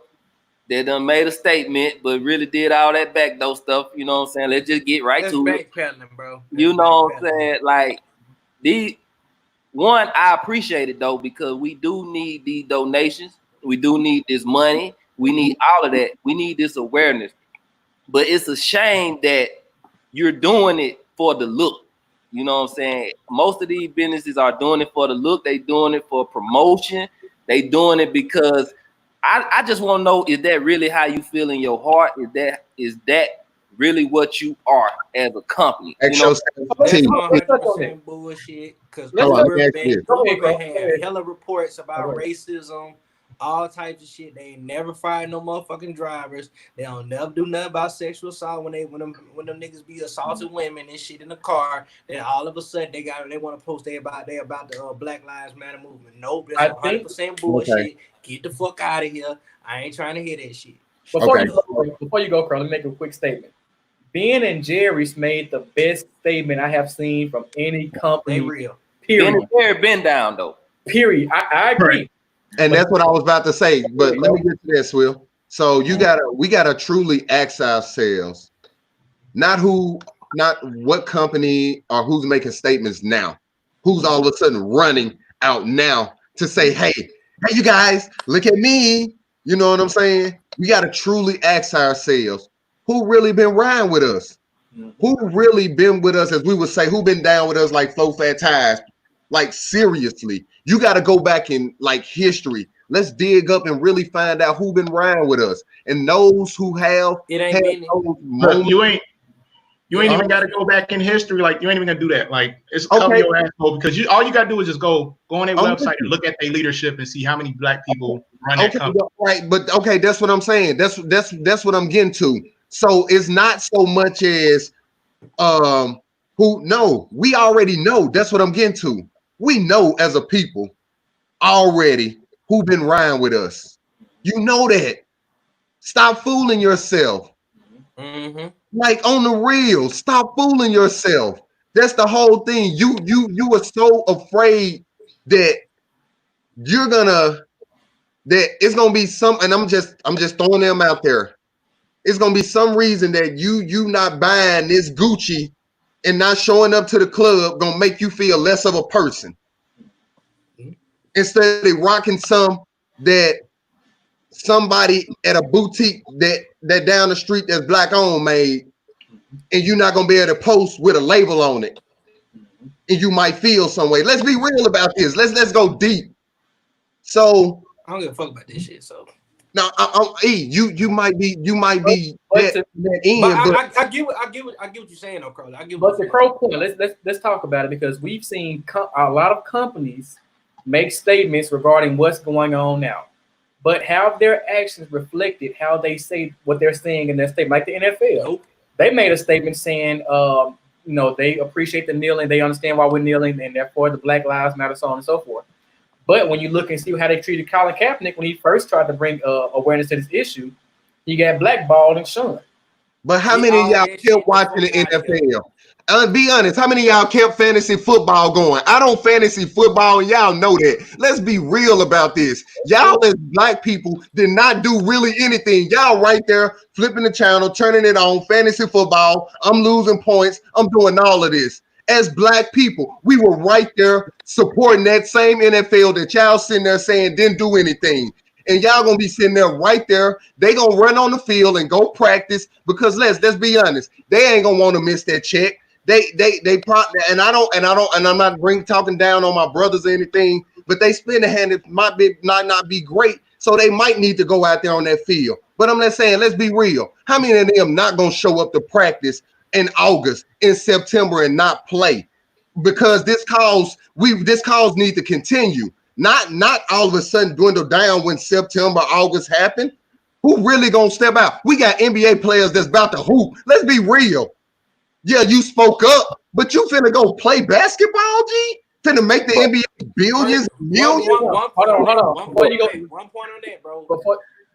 They done made a statement, but really did all that backdoor stuff. You know what I'm saying? Let's just get right That's to it. backpedaling, bro. You know what I'm saying? Like, I appreciate it though, because we do need these donations. We do need this money. We need all of that. We need this awareness. But it's a shame that you're doing it for the look. You know what I'm saying? Most of these businesses are doing it for the look. They doing it for promotion. They doing it because I just want to know, is that really how you feel in your heart? Is that really what you are as a company? That's You know, That's team. 100% bullshit. Because Uber had hella reports about racism, all types of shit. They ain't never fired no motherfucking drivers. They don't never do nothing about sexual assault when them niggas be assaulting women and shit in the car. Then all of a sudden they want to post they about the Black Lives Matter movement. Nope, that's 100% bullshit. Okay. Get the fuck out of here. I ain't trying to hear that shit. Before you go, Carl, let me make a quick statement. Ben and Jerry's made the best statement I have seen from any company. They real. Period. been down though. Period. I agree. And that's what I was about to say. But let me get to this, Will. So we gotta truly ask ourselves, not what company or who's making statements now, who's all of a sudden running out now to say, hey, you guys, look at me. You know what I'm saying? We gotta truly ask ourselves, who really been riding with us? Who really been with us, as we would say, who been down with us like Flow Fat Ties? Like, seriously, you got to go back in like history. Let's dig up and really find out who been riding with us. And those who have, It ain't been Look, you ain't even got to go back in history. Like, you ain't even gonna do that. Like, it's cover your asshole, because all you got to do is just go on their website and look at their leadership and see how many black people run that company. Right, but okay, that's what I'm saying. That's what I'm getting to. So it's not so much as we already know. That's what I'm getting to. We know as a people already who been riding with us. You know that. Stop fooling yourself. Mm-hmm. Like, on the real, stop fooling yourself. That's the whole thing. You are so afraid that that it's gonna be some, and I'm just throwing them out there. It's gonna be some reason that you not buying this Gucci and not showing up to the club gonna make you feel less of a person. Instead of rocking some that somebody at a boutique that down the street that's black owned made, and you're not gonna be able to post with a label on it, and you might feel some way. Let's be real about this. Let's go deep. So I don't give a fuck about this shit. So now, you might be I get what you're saying, though, Carl. But the Crow point, let's talk about it, because we've seen a lot of companies make statements regarding what's going on now, but have their actions reflected how they say what they're saying in their statement? Like the NFL, Nope. They made a statement saying, they appreciate the kneeling, they understand why we're kneeling, and therefore the Black Lives Matter, so on and so forth. But when you look and see how they treated Colin Kaepernick when he first tried to bring awareness to this issue, he got blackballed and shunned. But how many of y'all kept watching the NFL? Be honest, how many of y'all kept fantasy football going? I don't fantasy football, and y'all know that. Let's be real about this. Y'all as black people did not do really anything. Y'all right there flipping the channel, turning it on, fantasy football. I'm losing points. I'm doing all of this. As black people, we were right there supporting that same NFL that y'all sitting there saying didn't do anything. And y'all gonna be sitting there right there. They gonna run on the field and go practice, because let's be honest, they ain't gonna want to miss that check. They and I'm not talking down on my brothers or anything, but they spend a hand. It might not be great, so they might need to go out there on that field. But I'm not saying, let's be real. How many of them not gonna show up to practice in August, in September, and not play? Because this cause need to continue. Not all of a sudden dwindle down when September, August happen. Who really gonna step out? We got NBA players that's about to hoop. Let's be real. Yeah, you spoke up, but you finna go play basketball, G? Finna make the NBA billions, millions? One point on that, bro.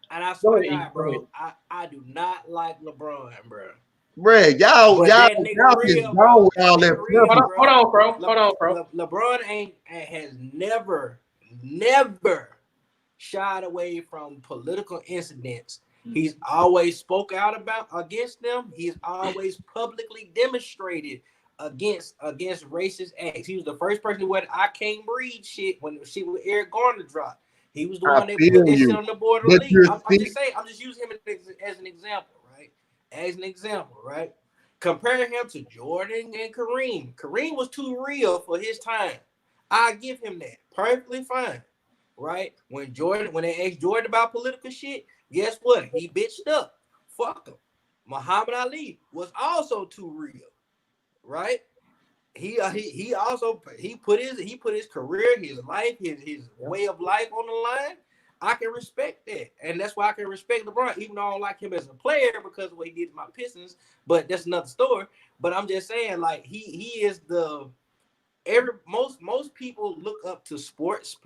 And I swear to God, Go ahead. bro, I do not like LeBron, bro. Bruh, y'all That is nigga real, gone bro. with all that. Real, Hold on, bro. LeBron has never shied away from political incidents. He's always spoke out against them. He's always publicly demonstrated against racist acts. He was the first person who went, "I can't breathe" shit when she with Eric Garner dropped. He was the one that put that shit on the board of the league. I'm just saying, I'm just using him as an example, right? As an example, right? Comparing him to Jordan and Kareem. Kareem was too real for his time. I give him that. Perfectly fine. Right? When they asked Jordan about political shit, guess what? He bitched up. Fuck him. Muhammad Ali was also too real. Right? He put his career, his life, his way of life on the line. I can respect that, and that's why I can respect LeBron, even though I don't like him as a player because of what he did to my Pistons. But that's another story. But I'm just saying, like he is most people look up to sports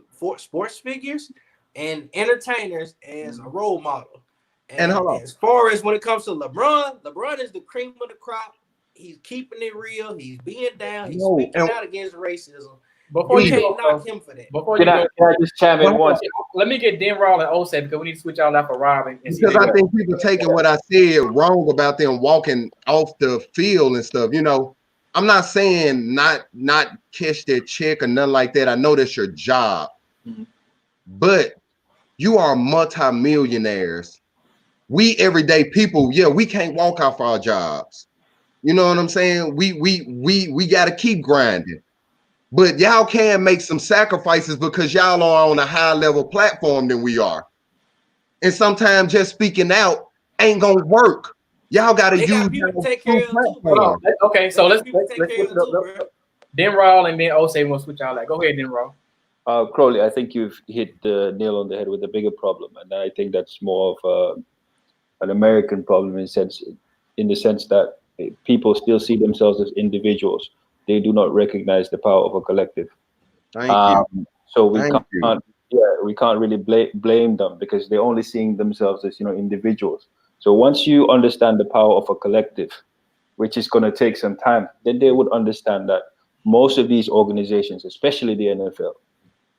figures and entertainers as a role model. And as far as when it comes to LeBron is the cream of the crop. He's keeping it real. He's being down. He's speaking out against racism. Before you can't knock him for that. Can I just chime in once? Let me get Denral and Osei because we need to switch all that for Robin. Because I think people taking what I said wrong about them walking off the field and stuff. You know, I'm not saying not catch their check or nothing like that. I know that's your job, but you are multimillionaires. We everyday people, we can't walk off our jobs. You know what I'm saying? We got to keep grinding. But y'all can make some sacrifices because y'all are on a high level platform than we are. And sometimes just speaking out ain't going to work. Y'all got to use people to take care of too, bro. Okay, so let's switch it up. Denral and then Osei will switch all that. Go ahead, Denral. Crowley, I think you've hit the nail on the head with the bigger problem. And I think that's more of an American problem in the sense that people still see themselves as individuals. They do not recognize the power of a collective. Thank you. So we can't really blame them because they're only seeing themselves as individuals. So once you understand the power of a collective, which is going to take some time, then they would understand that most of these organizations, especially the NFL,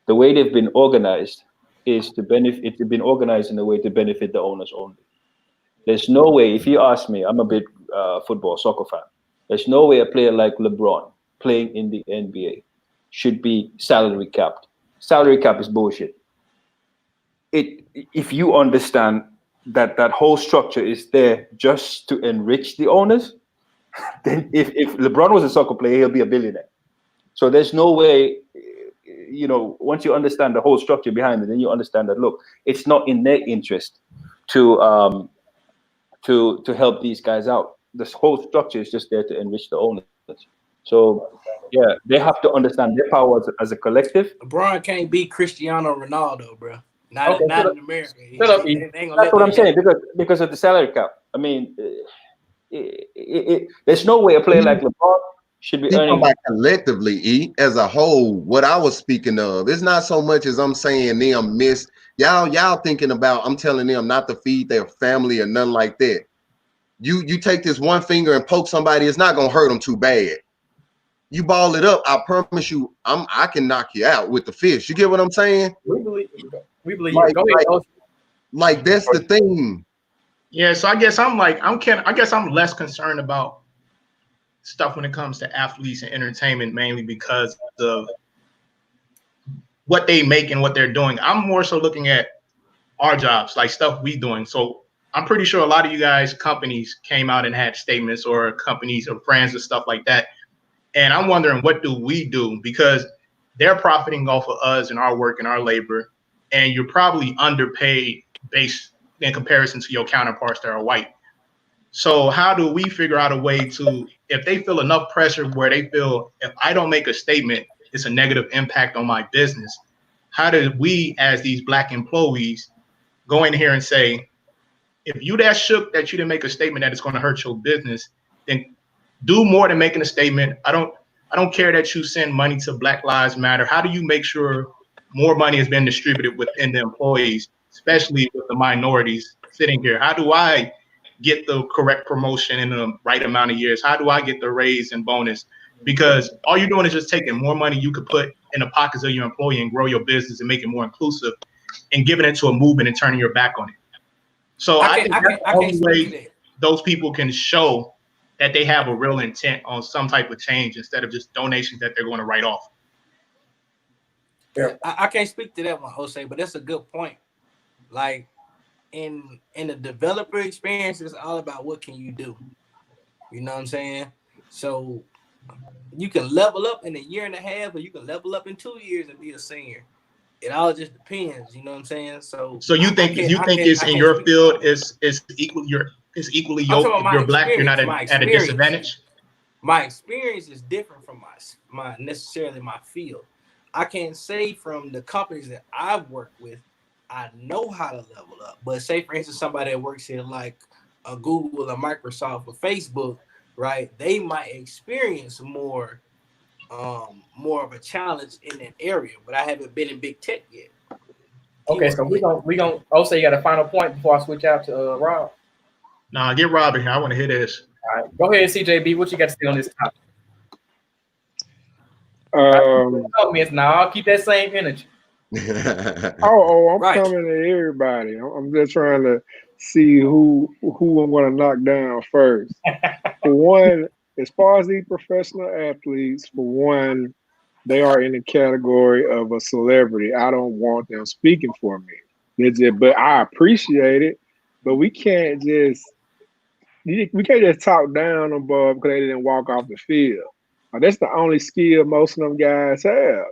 the way they've been organized is to benefit. It's been organized in a way to benefit the owners only. There's no way. If you ask me, I'm a big soccer fan. There's no way a player like LeBron playing in the NBA should be salary capped. Salary cap is bullshit. If you understand that whole structure is there just to enrich the owners, then if LeBron was a soccer player, he'll be a billionaire. So there's no way, once you understand the whole structure behind it, then you understand that, look, it's not in their interest to help these guys out. This whole structure is just there to enrich the owners. So, they have to understand their power as a collective. LeBron can't beat Cristiano Ronaldo, bro. Not in America. That's what I'm saying because of the salary cap. I mean, there's no way a player like LeBron should be earning. Collectively, as a whole, what I was speaking of, it's not so much as I'm saying them miss. Y'all thinking about, I'm telling them not to feed their family or nothing like that. You take this one finger and poke somebody, it's not gonna hurt them too bad. You ball it up, I promise you, I can knock you out with the fish. You get what I'm saying? We believe like that's the thing. Yeah, so I guess I'm less concerned about stuff when it comes to athletes and entertainment, mainly because of what they make and what they're doing. I'm more so looking at our jobs, like stuff we doing. So I'm pretty sure a lot of you guys, companies came out and had statements, or companies or brands and stuff like that. And I'm wondering, what do we do? Because they're profiting off of us and our work and our labor, and you're probably underpaid based in comparison to your counterparts that are white. So how do we figure out a way to, if they feel enough pressure where they feel if I don't make a statement, it's a negative impact on my business, how do we, as these black employees, go in here and say, if you that shook that you didn't make a statement that it's going to hurt your business, then do more than making a statement. I don't care that you send money to Black Lives Matter. How do you make sure more money has been distributed within the employees, especially with the minorities sitting here? How do I get the correct promotion in the right amount of years? How do I get the raise and bonus? Because all you're doing is just taking more money you could put in the pockets of your employee and grow your business and make it more inclusive and giving it to a movement and turning your back on it. So I think that's the only way those people can show that they have a real intent on some type of change instead of just donations that they're going to write off. Yeah. I can't speak to that one, Jose, but that's a good point. Like in the developer experience, it's all about what can you do. You know what I'm saying? So you can level up in a year and a half, or you can level up in 2 years and be a senior. It all just depends, you know what I'm saying? So you think it's in your field is equal is equally yoked if you're black, you're not at a disadvantage? My experience is different from my necessarily my field. I can't say from the companies that I've worked with, I know how to level up. But say for instance, somebody that works here like a Google, a Microsoft, or Facebook, right? They might experience more of a challenge in that area, but I haven't been in big tech yet. Okay, so we gonna also you got a final point before I switch out to Rob. Nah, get Rob in here. I want to hear this. All right, go ahead, CJB. What you got to say on this topic? I'll keep that same energy. I'm coming to everybody. I'm just trying to see who I'm going to knock down first. For one, as far as these professional athletes, for one, they are in the category of a celebrity. I don't want them speaking for me. But I appreciate it. But we can't just talk down on Bob because they didn't walk off the field. That's the only skill most of them guys have.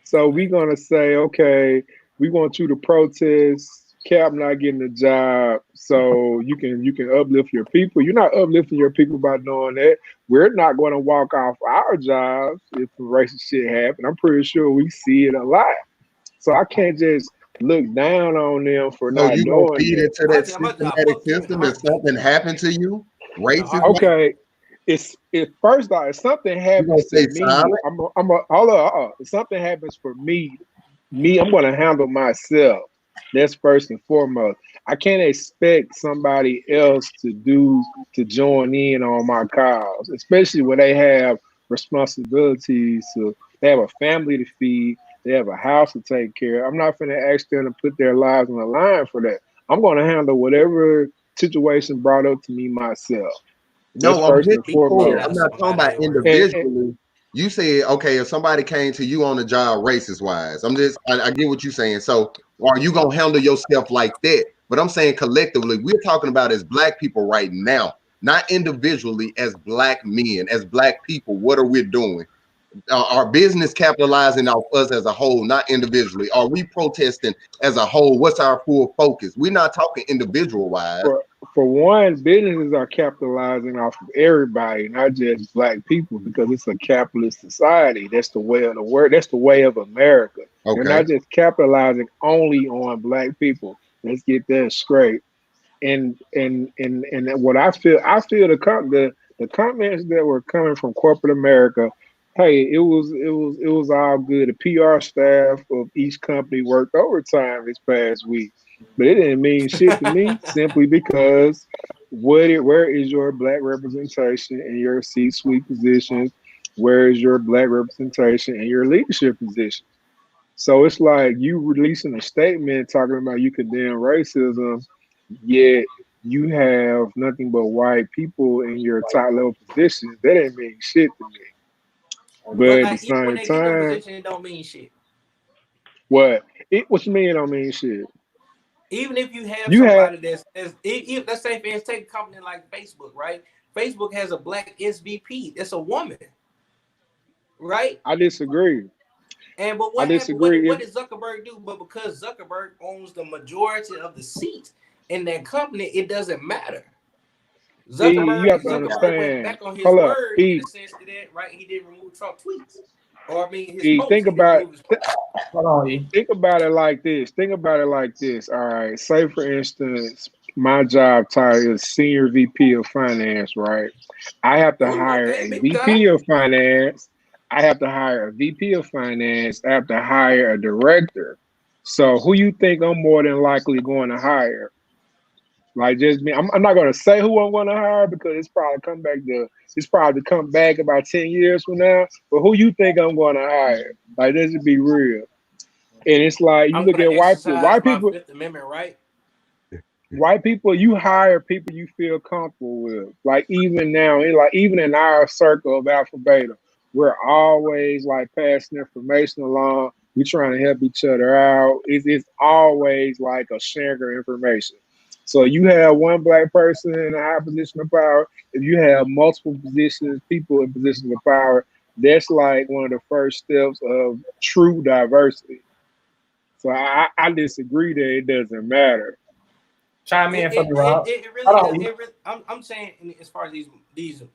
So we're gonna say, okay, we want you to protest Cap not getting the job, so you can uplift your people. You're not uplifting your people by doing that. We're not going to walk off our jobs if racist shit happen. I'm pretty sure we see it a lot. So I can't just look down on them for not doing it. So you gonna feed into that systematic system if something happened to you? Racist? Okay. If something happens to me, if something happens for me, I'm going to handle myself. That's first and foremost. I can't expect somebody else to join in on my cause, especially when they have responsibilities. They have a family to feed, they have a house to take care of. I'm not going to ask them to put their lives on the line for that. I'm going to handle whatever situation brought up to me myself. No, I'm not talking about individually. You said, okay, if somebody came to you on the job racist wise, I get what you're saying. So are you going to handle yourself like that? But I'm saying collectively, we're talking about as black people right now, not individually as black men, as black people. What are we doing? Our business capitalizing off us as a whole, not individually. Are we protesting as a whole? What's our full focus? We're not talking individual wise. For one, businesses are capitalizing off of everybody, not just black people, because it's a capitalist society. That's the way of the world. That's the way of America. Okay. They're not just capitalizing only on black people. Let's get that straight. And what I feel the comments that were coming from corporate America. Hey, it was all good. The PR staff of each company worked overtime this past week, but it didn't mean shit to me simply because where is your black representation in your C-suite positions? Where is your black representation in your leadership positions? So it's like you releasing a statement talking about you condemn racism, yet you have nothing but white people in your top level positions. That didn't mean shit to me. But at the same time, it don't mean shit. What you mean it don't mean shit? Even if you have somebody let's say for instance, take a company like Facebook, right? Facebook has a black SVP. That's a woman, right? I disagree. But what did Zuckerberg do? But because Zuckerberg owns the majority of the seats in that company, it doesn't matter. Zuckerberg went back on his word in the sense that, right? He didn't remove Trump tweets. Or I mean, his think about Hold on, E. Think about it like this. All right. Say for instance, my job title is senior VP of finance, right? I have to hire Okay, a big VP of finance. I have to hire a VP of finance. I have to hire a director. So who you think I'm more than likely going to hire? Like just me. I'm not going to say who I'm going to hire because it's probably come back about 10 years from now. But who you think I'm going to hire? Like, this would be real. And it's like you I'm look gonna at white exercise my people, Fifth Amendment right. you hire people you feel comfortable with. Like even now, even in our circle of Alpha Beta, we're always like passing information along. We're trying to help each other out. It's always like a sharing of information. So you have one black person in a high position of power. If you have multiple people in positions of power, that's like one of the first steps of true diversity. So I disagree that it doesn't matter. Chime in for me, Rob. It Hold really on, does. E. I'm saying as far as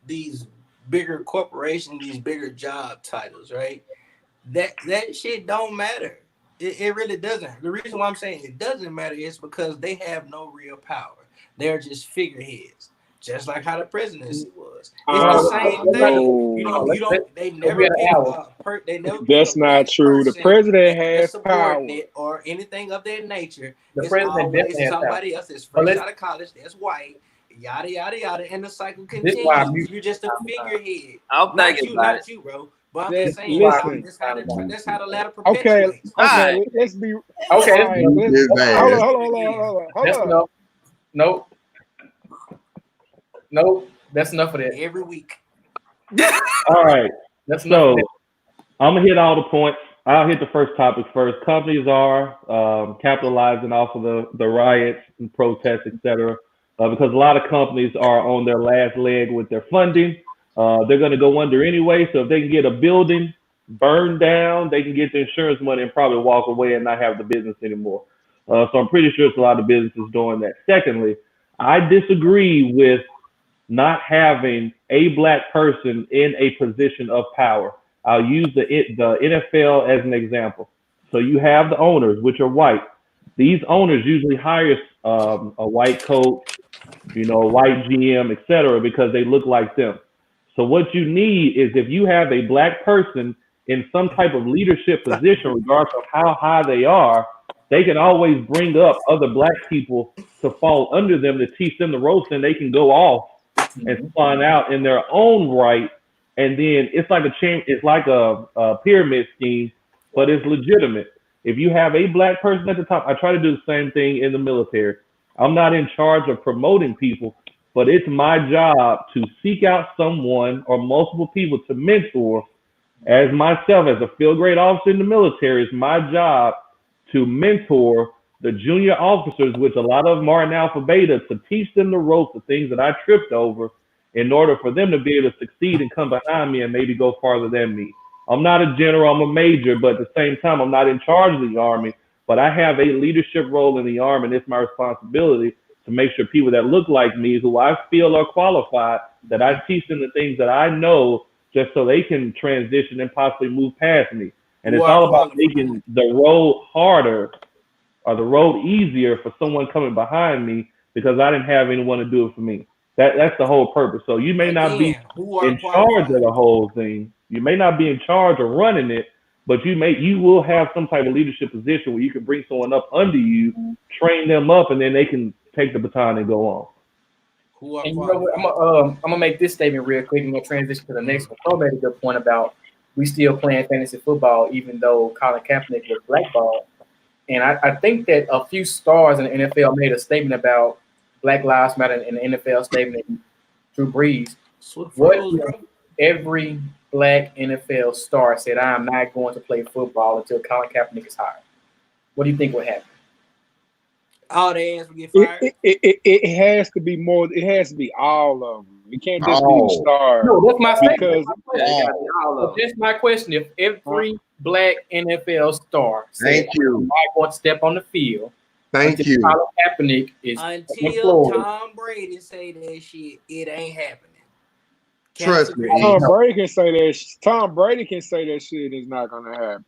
these bigger corporations, these bigger job titles, right? That shit don't matter. It really doesn't. The reason why I'm saying it doesn't matter is because they have no real power. They're just figureheads, just like how the presidency was. It's the same thing. They never pick That's a black not true. The person president as a has power. subordinate or anything of that nature. The It's president always definitely has somebody power. else that's But fresh let's- out of college, that's white, yada yada yada, and the cycle This why I'm continues. You're just a figurehead. I'm thinking about Not you, bro. But I'm just saying, Listen. that's how the ladder Okay, perpetuates. okay, let's be Okay, all right, Beat his ass. hold that's on. enough. Nope. That's enough of that. Every week. All right. That's enough So of that. I'm gonna hit all the points. I'll hit the first topic first. Companies are capitalizing off of the riots and protests, etc. Because a lot of companies are on their last leg with their funding. They're going to go under anyway. So if they can get a building burned down, they can get the insurance money and probably walk away and not have the business anymore. So I'm pretty sure it's a lot of businesses doing that. Secondly, I disagree with not having a black person in a position of power. I'll use the NFL as an example. So you have the owners, which are white. These owners usually hire a white coach, a white GM, etc., because they look like them. So what you need is if you have a black person in some type of leadership position, regardless of how high they are, they can always bring up other black people to fall under them to teach them the ropes, and they can go off and find out in their own right. And then it's like a pyramid scheme, but it's legitimate. If you have a black person at the top, I try to do the same thing in the military. I'm not in charge of promoting people, but it's my job to seek out someone or multiple people to mentor. As myself, as a field grade officer in the military, it's my job to mentor the junior officers, which a lot of them are in Alpha Beta, to teach them the ropes, the things that I tripped over, in order for them to be able to succeed and come behind me and maybe go farther than me. I'm not a general, I'm a major, but at the same time, I'm not in charge of the Army, but I have a leadership role in the Army, and it's my responsibility to make sure people that look like me, who I feel are qualified, that I teach them the things that I know just so they can transition and possibly move past me. And it's all about making the road harder or the road easier for someone coming behind me because I didn't have anyone to do it for me. That's the whole purpose. So you may not be in charge of the whole thing. You may not be in charge of running it, but you will have some type of leadership position where you can bring someone up under you, train them up, and then they can take the baton and go on. And you know what? I'm gonna make this statement real quick and we'll transition to the next one. Cole made a good point about we still playing fantasy football even though Colin Kaepernick was blackballed. And I think that a few stars in the NFL made a statement about Black Lives Matter in the NFL statement. Drew Brees. What if every black NFL star said, "I'm not going to play football until Colin Kaepernick is hired"? What do you think would happen? All the ass would get fired. It has to be more. It has to be all of them. It can't just be the star. No, that's my statement. Because that's my question. If every black NFL star said, "I'm not going to step on the field," Thank you. Colin Kaepernick is until Tom Brady say that shit, it ain't happening. Trust me. Tom Brady can say that. Tom Brady can say that shit is not gonna happen.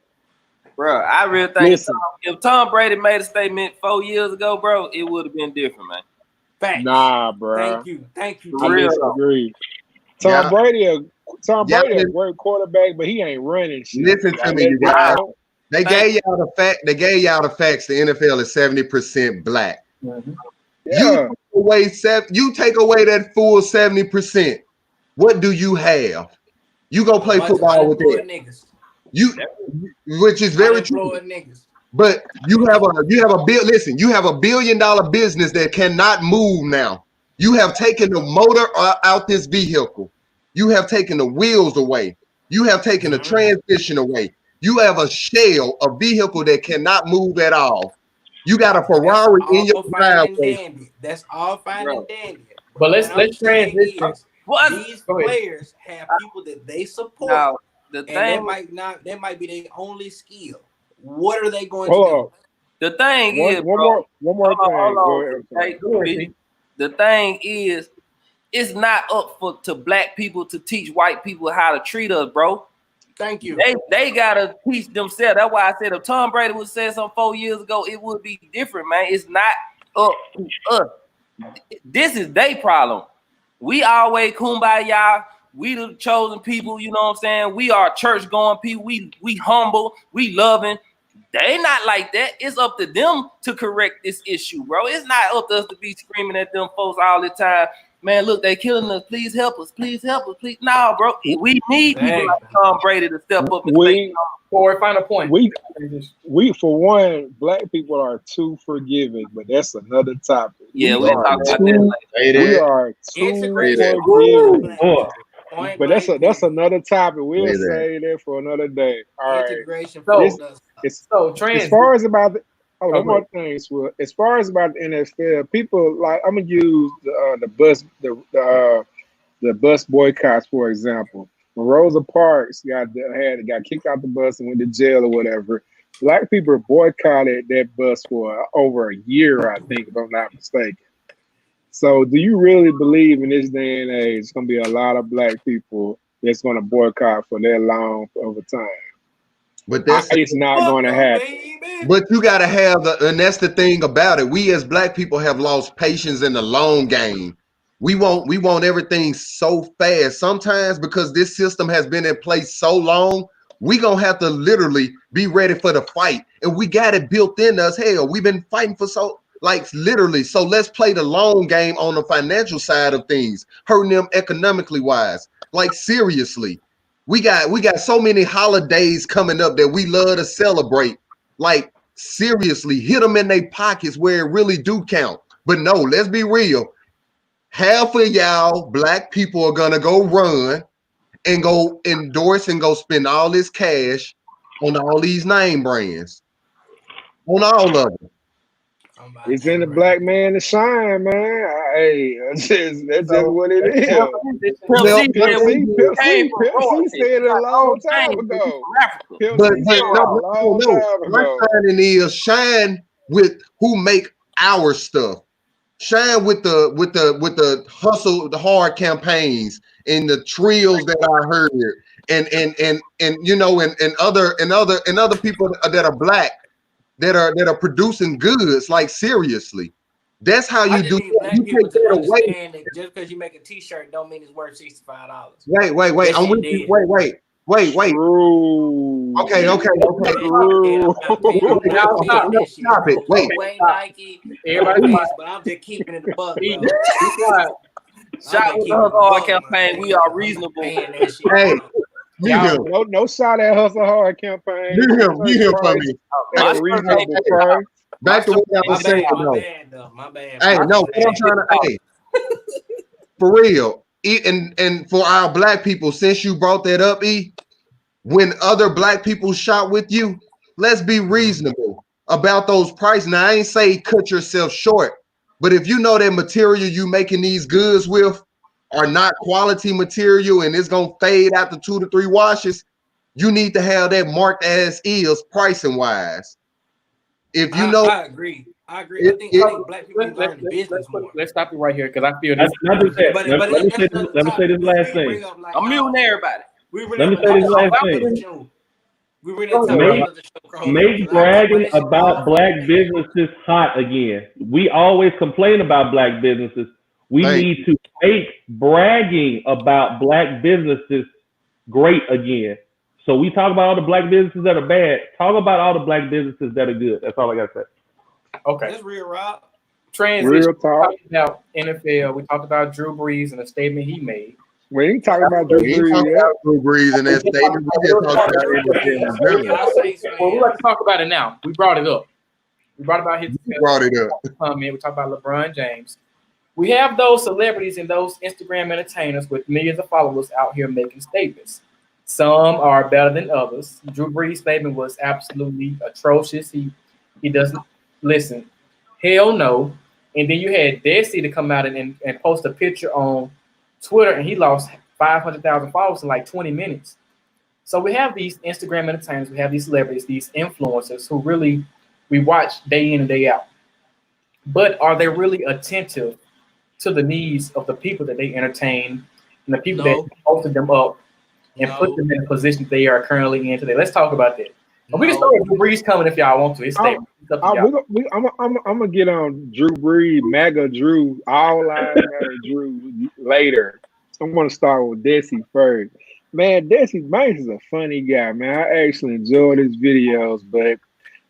Bro, I really think Listen. if Tom Brady made a statement 4 years ago, bro, it would have been different, man. Facts. Nah, bro. Thank you. For I real. disagree. Yeah. Tom Brady a Yeah. great quarterback, but he ain't running shit. Listen to me, you guys. They gave y'all the fact. They gave y'all the facts. The NFL is 70% black. Yeah. You take away that full 70%. What do you have? You go play football with that. Niggas. Which is very true. Niggas. But you have a bill. Listen, you have $1 billion business that cannot move now. You have taken the motor out this vehicle. You have taken the wheels away. You have taken the transmission away. You have a shell, a vehicle that cannot move at all. You got a Ferrari in your driveway. That's all fine and dandy. But let's transition. These players have people that they support. Now, and that might be their only skill. What are they going to do? The thing is, one more thing. The thing is, it's not up to black people to teach white people how to treat us, bro. Thank you. They gotta teach themselves. That's why I said if Tom Brady would say something 4 years ago, it would be different, man. It's not up to us. This is their problem. We always kumbaya. We the chosen people, you know what I'm saying? We are church going people. We humble, we loving. They not like that. It's up to them to correct this issue, bro. It's not up to us to be screaming at them folks all the time. Man, look, they killing us. Please help us. Please help us. Please. No, bro. We need people like Tom Brady to step up and say, for a final point. We for one, black people are too forgiving, but that's another topic. Yeah, we'll talk about that later. We are too forgiving. But that's another topic. We'll say that for another day. All right. As far as about the one more thing, as far as about the NFL, people like I'm gonna use the bus boycotts for example. When Rosa Parks got kicked out the bus and went to jail or whatever, black people boycotted that bus for over a year, I think, if I'm not mistaken. So do you really believe in this day and age it's gonna be a lot of black people that's gonna boycott for that long of a time? But it's not gonna happen. But you gotta have and that's the thing about it. We as black people have lost patience in the long game. We want everything so fast sometimes because this system has been in place so long. We gonna have to literally be ready for the fight, and we got it built in us. Hell, we've been fighting for literally. So let's play the long game on the financial side of things, hurting them economically wise. Like seriously, we got so many holidays coming up that we love to celebrate. Like seriously, hit them in their pockets where it really do count. But no, let's be real. Half of y'all black people are gonna go run and go endorse and go spend all this cash on all these name brands, on all of them. It's in the black man to shine, man. Hey, that's just what it is. Pepsi said it a long time ago. But no, my shining is shine with who make our stuff. Shine with the hustle, the hard campaigns, and the trills that I heard, and you know, and other people that are black that are producing goods. Like seriously, that's how you do. You take that away. Just because you make a T-shirt, don't mean it's worth $65. Wait. I'm with you. Wait. Okay. Stop it. Wait. Nike, everybody, but I'm just keeping it above. Shout out to our campaign. We are reasonable. Hey, no shot at Hustle Hard campaign. You hear from me. Back to what I was saying. My bad. Hey, no, what I'm trying to. Hey, for real. And for our black people, since you brought that up, when other black people shop with you, let's be reasonable about those prices. Now, I ain't say cut yourself short, but if you know that material you making these goods with are not quality material and it's gonna fade after 2 to 3 washes, you need to have that marked as is pricing wise. If you know, I agree. I think black people learn the business more. Let's stop it right here because I feel this. Let me say this last thing. I'm muting everybody. Let me say this last thing. We really talking Make, about the show, Crowley, make 'cause I bragging that shit about off. black businesses hot again. We always complain about black businesses. We Thank need to make bragging about black businesses great again. So we talk about all the black businesses that are bad. Talk about all the black businesses that are good. That's all I got to say. Okay. That's real, Rob. Transition. Real We talk. talked about NFL. We talked about Drew Brees and the statement he made. We ain't talking about Drew We ain't Brees talking yet. about Drew Brees and that statement. We just talking about NFL in general. Y'all Saints Well, we fans. like to talk about it now. We brought it up. We brought about his You brought it up. comment. We talked about LeBron James. We have those celebrities and those Instagram entertainers with millions of followers out here making statements. Some are better than others. Drew Brees' statement was absolutely atrocious. He doesn't listen. Hell no. And then you had Desi to come out and post a picture on Twitter, and he lost 500,000 followers in like 20 minutes. So we have these Instagram entertainers, we have these celebrities, these influencers who really we watch day in and day out. But are they really attentive to the needs of the people that they entertain and the people No. that posted them up and No. put them in the position they are currently in today? Let's talk about that. And we can No. start with Drew Brees coming if y'all want to. His statement. It's up to y'all. I'm gonna get on Drew Brees, MAGA Drew, all lives matter Drew later. I'm gonna start with Desi first. Man, Desi Banks is a funny guy, man. I actually enjoyed his videos, but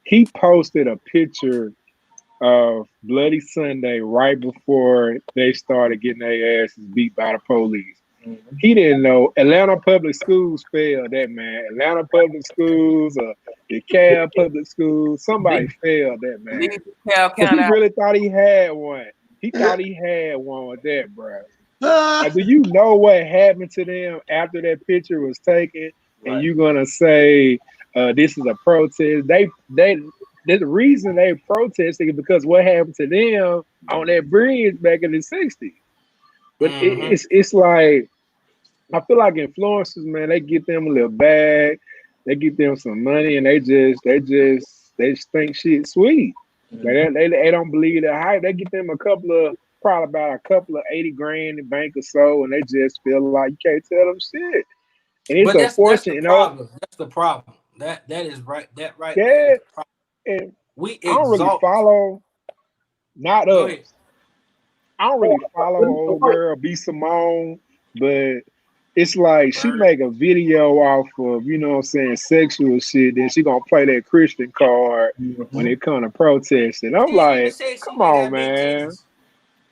he posted a picture of Bloody Sunday right before they started getting their asses beat by the police. Mhm. He didn't know Atlanta Public Schools failed that, man. Atlanta Public Schools or DeKalb Public Schools, somebody failed that, man. Leave Cal 'Cause County he out. really thought he had one. He thought he had one with that, bro. Like, do you know what happened to them after that picture was taken? And Right. you gonna say this is a protest? The reason they protesting is because what happened to them on that bridge back in the '60s. But it's like I feel like influencers, man, they get them a little bag, they get them some money, and they just think shit sweet. Like, they don't believe the hype. They get them probably about a couple of 80 grand in the bank or so, and they just feel like you can't tell them shit. And it's But that's unfortunate, the you know. problem. That's the problem. That is right. That right. Yeah. There is the problem. And We I don't really exalt. follow, not Go us. ahead. I don't really follow old girl B Simone, but it's like she make a video off of, you know what I'm saying, sexual shit, then she gonna play that Christian card when it come to protesting. I'm She even like, said she come got on, big man. titties.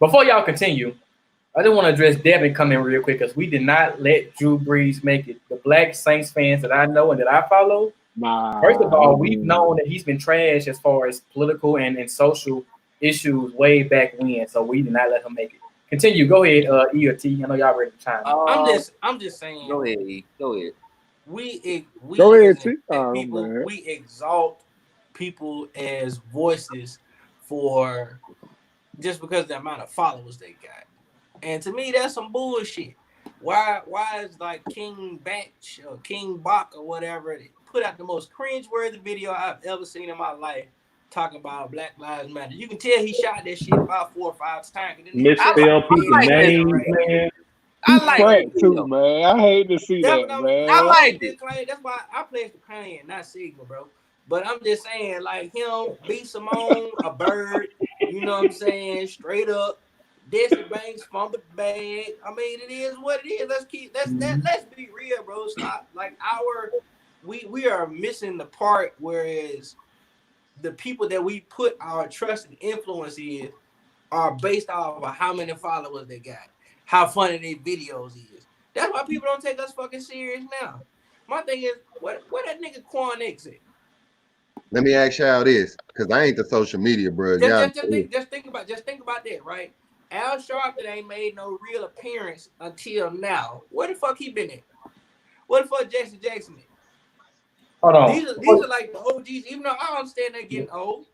Before y'all continue, I just want to address Devin coming real quick because we did not let Drew Brees make it. The Black Saints fans that I know and that I follow, Nah. first of all, we've known that he's been trash as far as political and social issues way back when, so we did not let him make it. Continue. Go ahead, E or T. I know y'all ready to chime in. I'm just saying. Go ahead. E. Go ahead. We Go ahead, as T. Oh, people, man. we exalt people as voices for just because of the amount of followers they got. And to me, that's some bullshit. Why is like King Batch or King Bach or whatever put out the most cringeworthy video I've ever seen in my life talking about Black Lives Matter? You can tell he shot that shit about 4 or 5 times. Misspell people's like that, names, right? man. I like Crack it. too, man. I hate to see That's that, what man. I like it. That's why I pledge the Kanye, not Sigma, bro. But I'm just saying, like him, B Simone, a bird, you know what I'm saying? Straight up. Desi Banks fumbled the bag. I mean, it is what it is. Let's be real, bro. Stop. Like we are missing the part, whereas the people that we put our trust and influence in are based off of how many followers they got, how funny their videos is. That's why people don't take us fucking serious now. My thing is, where that nigga Quan X at? Let me ask y'all this, because I ain't the social media, bro. Just think about that, right? Al Sharpton ain't made no real appearance until now. Where the fuck he been at? Where the fuck Jason Jackson at? Hold on. These are like the OGs, even though I understand they're getting old.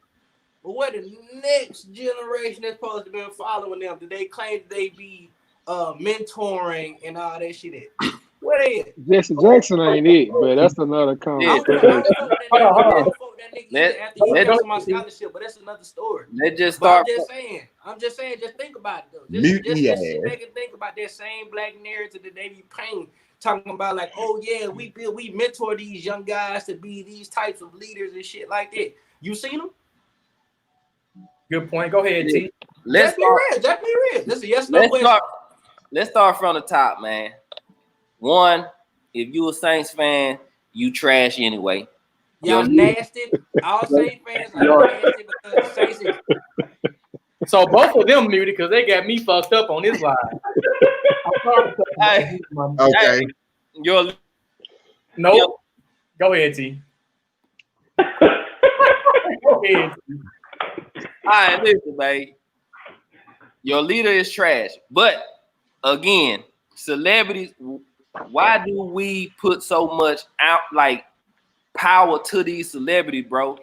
But where the next generation that's supposed to be following them, did they claim they be mentoring and all that shit at? Where they at? Jesse Jackson ain't it, but that's another I conversation. don't fuck with that nigga either after he Let- canceled my scholarship, but that's another story. Let's just But start. I'm just saying, just think about it though. Mute Just me sit ass. back and think about that same black narrative that they be painting. talking about like, oh yeah, we mentor these young guys to be these types of leaders and shit like that. You seen them? Good point. Go ahead, T. Just be real. This is a yes no question. Let's start from the top, man. One, if you a Saints fan, you trash anyway. Y'all nasty. All Saints fans are nasty because the Saints is. So both of them muted because they got me fucked up on this live. Hey, Okay. You're nope. Go ahead, T. Go ahead. All right, listen, babe. Your leader is trash. But again, celebrities, why do we put so much out like power to these celebrities, bro?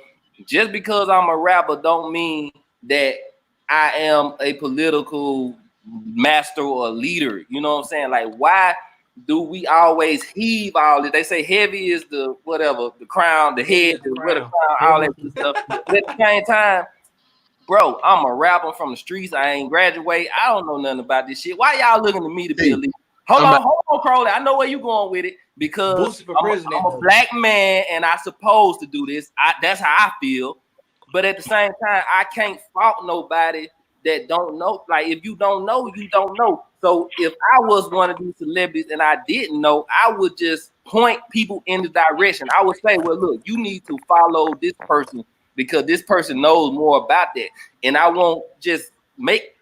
Just because I'm a rapper don't mean that I am a political master or leader. You know what I'm saying? Like, why do we always heave all this? They say heavy is the whatever, the crown, the head, the crown, all that good stuff. But at the same time, bro, I'm a rapper from the streets. I ain't graduate. I don't know nothing about this shit. Why y'all looking to me to be a leader? Hold on, Crowley. I know where you going with it because I'm a black man and I supposed to do this. That's how I feel. But at the same time, I can't fault nobody that don't know. Like, if you don't know, you don't know. So if I was one of these celebrities and I didn't know, I would just point people in the direction. I would say, well, look, you need to follow this person because this person knows more about that. And I won't just make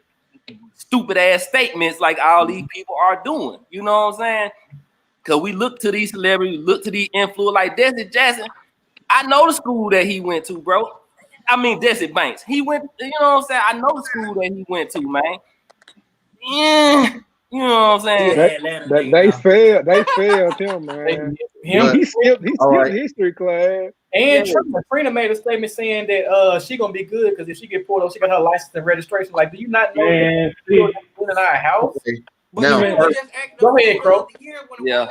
stupid ass statements like all these people are doing. You know what I'm saying? Because we look to these celebrities, look to these influencers like Desi Jackson. I know the school that he went to, bro. I mean, Desi Banks. He went, you know what I'm saying? I know the school that he went to, man. Yeah, you know what I'm saying? They failed him, man. He skipped history class. And Trina made a statement saying that she gonna be good because if she get pulled over, she got her license and registration. Like, do you not know that in our house? Now, go ahead, Crow. Yeah.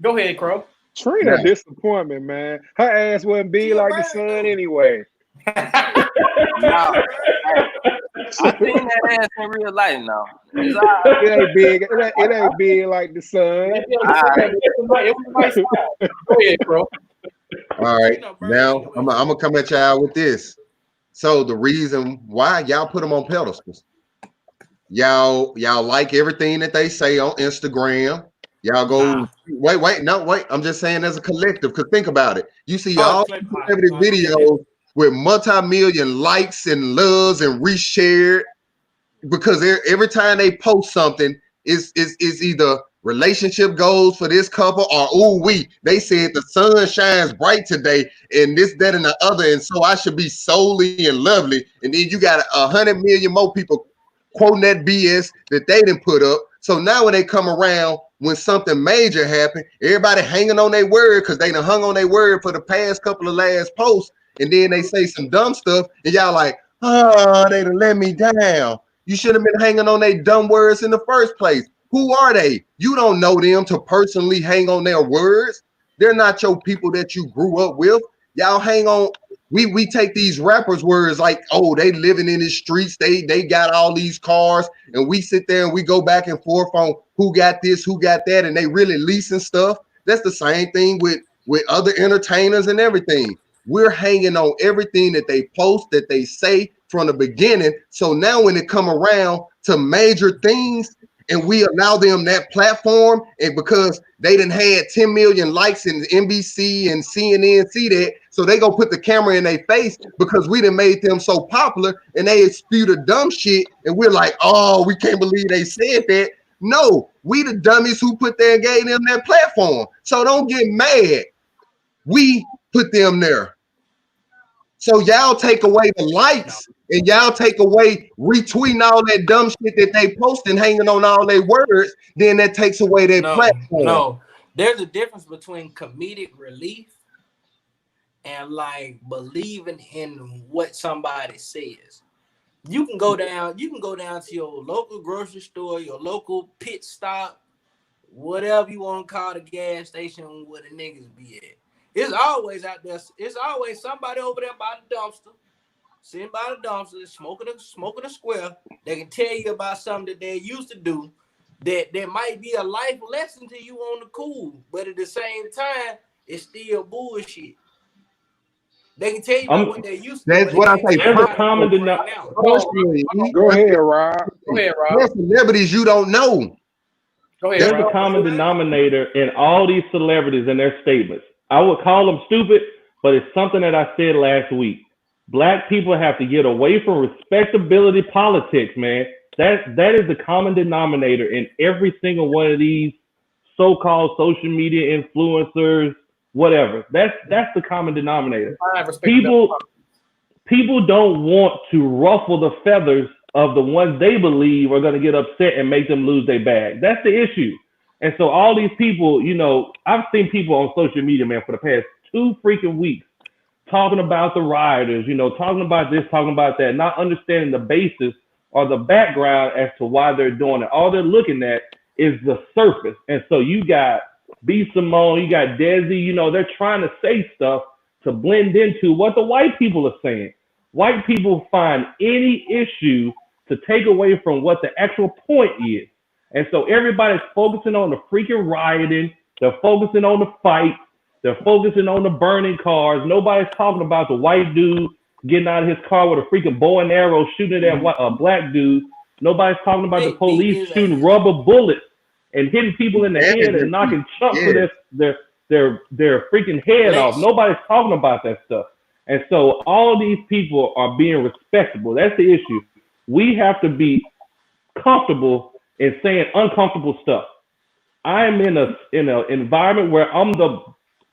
Go ahead, Crow. Trina disappointment, man. Her ass wasn't big like the sun anyway. No. I seen that ass in real life now. It ain't big. It ain't big like the sun. Go ahead, bro. All right. Now I'm gonna come at y'all with this. So the reason why y'all put them on pedestals, y'all like everything that they say on Instagram. Y'all go wait. I'm just saying as a collective, because think about it. You see all celebrity videos with multi-million likes and loves and reshared because every time they post something, is either relationship goals for this couple or they said the sun shines bright today and this, that, and the other, and so I should be solely and lovely. And then you got 100 million more people quoting that BS that they didn't put up. So now when they come around, when something major happened, everybody hanging on their word because they done hung on their word for the past couple of last posts, and then they say some dumb stuff, and y'all like, oh, they done let me down. You should have been hanging on their dumb words in the first place. Who are they? You don't know them to personally hang on their words. They're not your people that you grew up with. Y'all hang on. We take these rappers' words like, oh, they living in the streets, they got all these cars, and we sit there and we go back and forth on who got this, who got that, and they really leasing stuff. That's the same thing with other entertainers and everything. We're hanging on everything that they post, that they say from the beginning. So now when it come around to major things and we allow them that platform, and because they done had 10 million likes in NBC and CNN see that, so they gonna put the camera in their face because we done made them so popular and they spew the dumb shit and we're like, oh, we can't believe they said that. No, we the dummies who put there and gave them that platform. So don't get mad. We put them there. So y'all take away the likes and y'all take away retweeting all that dumb shit that they post and hanging on all their words, then that takes away their platform. No, there's a difference between comedic relief and like believing in what somebody says. You can go down to your local grocery store, your local pit stop, whatever you want to call the gas station where the niggas be at. It's always out there. It's always somebody over there by the dumpster, sitting by the dumpster, smoking a square. They can tell you about something that they used to do. that might be a life lesson to you on the cool, but at the same time, it's still bullshit. They can tell you about what they used to. That's what I say. There's a common Personally, Go ahead, Rob. Go ahead, there are Rob. celebrities you don't know. Go ahead, There's Rob. a common denominator in all these celebrities and their statements. I would call them stupid, but it's something that I said last week. Black people have to get away from respectability politics, man. That is the common denominator in every single one of these so-called social media influencers, whatever. That's the common denominator. People don't want to ruffle the feathers of the ones they believe are going to get upset and make them lose their bag. That's the issue. And so all these people, you know, I've seen people on social media, man, for the past 2 freaking weeks talking about the rioters, you know, talking about this, talking about that, not understanding the basis or the background as to why they're doing it. All they're looking at is the surface. And so you got B. Simone, you got Desi, you know, they're trying to say stuff to blend into what the white people are saying. White people find any issue to take away from what the actual point is. And so everybody's focusing on the freaking rioting. They're focusing on the fight. They're focusing on the burning cars. Nobody's talking about the white dude getting out of his car with a freaking bow and arrow shooting at a black dude. Nobody's talking about the police shooting rubber bullets and hitting people in the head and knocking chunks of their freaking head off. Nobody's talking about that stuff. And so all these people are being respectable. That's the issue. We have to be comfortable in saying uncomfortable stuff. I am in an environment where I'm the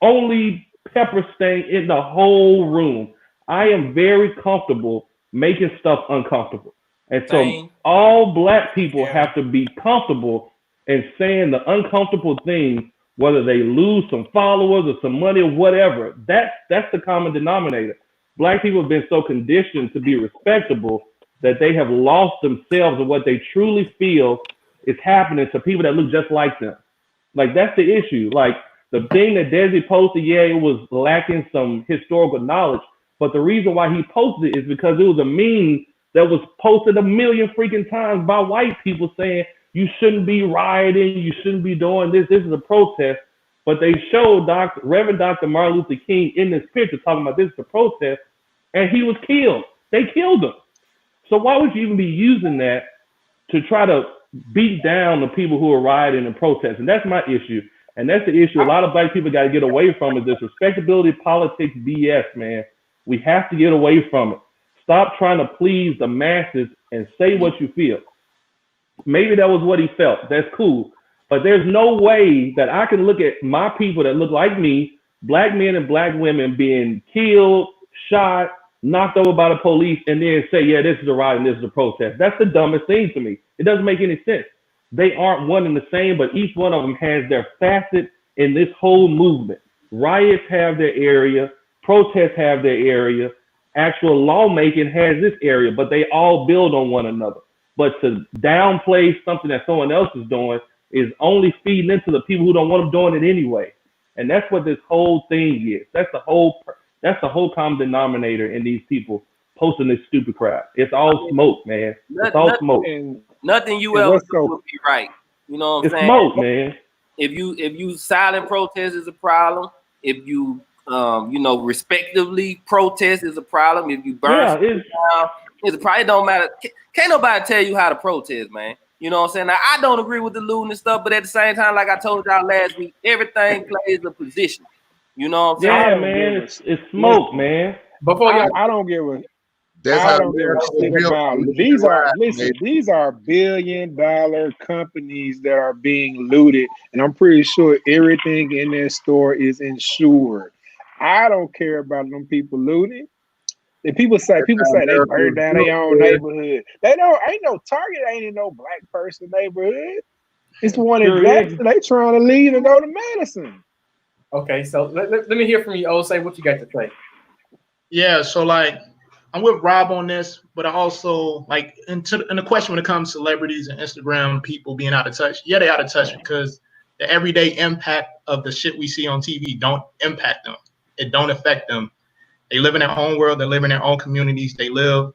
only pepper stain in the whole room. I am very comfortable making stuff uncomfortable. And so all black people have to be comfortable in saying the uncomfortable things, whether they lose some followers or some money or whatever. That's the common denominator. Black people have been so conditioned to be respectable that they have lost themselves of what they truly feel is happening to people that look just like them. Like, that's the issue. Like, the thing that Desi posted, yeah, it was lacking some historical knowledge, but the reason why he posted it is because it was a meme that was posted a million freaking times by white people saying, you shouldn't be rioting, you shouldn't be doing this, this is a protest. But they showed Reverend Dr. Martin Luther King in this picture talking about this is a protest, and he was killed. They killed him. So why would you even be using that to try to beat down the people who are rioting and protesting? That's my issue. And that's the issue a lot of black people got to get away from, is this respectability politics BS, man. We have to get away from it. Stop trying to please the masses and say what you feel. Maybe that was what he felt. That's cool. But there's no way that I can look at my people that look like me, black men and black women being killed, shot, knocked over by the police, and then say, yeah, this is a riot and this is a protest. That's the dumbest thing to me. It doesn't make any sense. They aren't one and the same, but each one of them has their facet in this whole movement. Riots have their area, protests have their area, actual lawmaking has this area, but they all build on one another. But to downplay something that someone else is doing is only feeding into the people who don't want them doing it anyway. And that's what this whole thing is. That's the whole common denominator in these people posting this stupid crap. It's all smoke, man. It's all smoke. Nothing you ever do would be right. You know what I'm saying? It's smoke, man. If you silent protest is a problem. If you respectively protest is a problem. If you burn down, it's a problem. It don't matter. Can't nobody tell you how to protest, man. You know what I'm saying? Now, I don't agree with the looting and stuff, but at the same time, like I told y'all last week, everything plays a position. You know what I'm saying? Yeah, man. It's smoke, man. Before I don't give a. These are $1 billion companies that are being looted, and I'm pretty sure everything in their store is insured. I don't care about them people looting. And people say they burn down their own neighborhood. They ain't no Target, ain't in no black person neighborhood. It's the one in Jackson. They trying to leave and go to Madison. Okay, so let me hear from you, Osei. What you got to say? Yeah, so like I'm with Rob on this, but I also like in the question when it comes to celebrities and Instagram people being out of touch. Yeah, they out of touch because the everyday impact of the shit we see on TV don't impact them. It don't affect them. They live in their own world. They live in their own communities. They live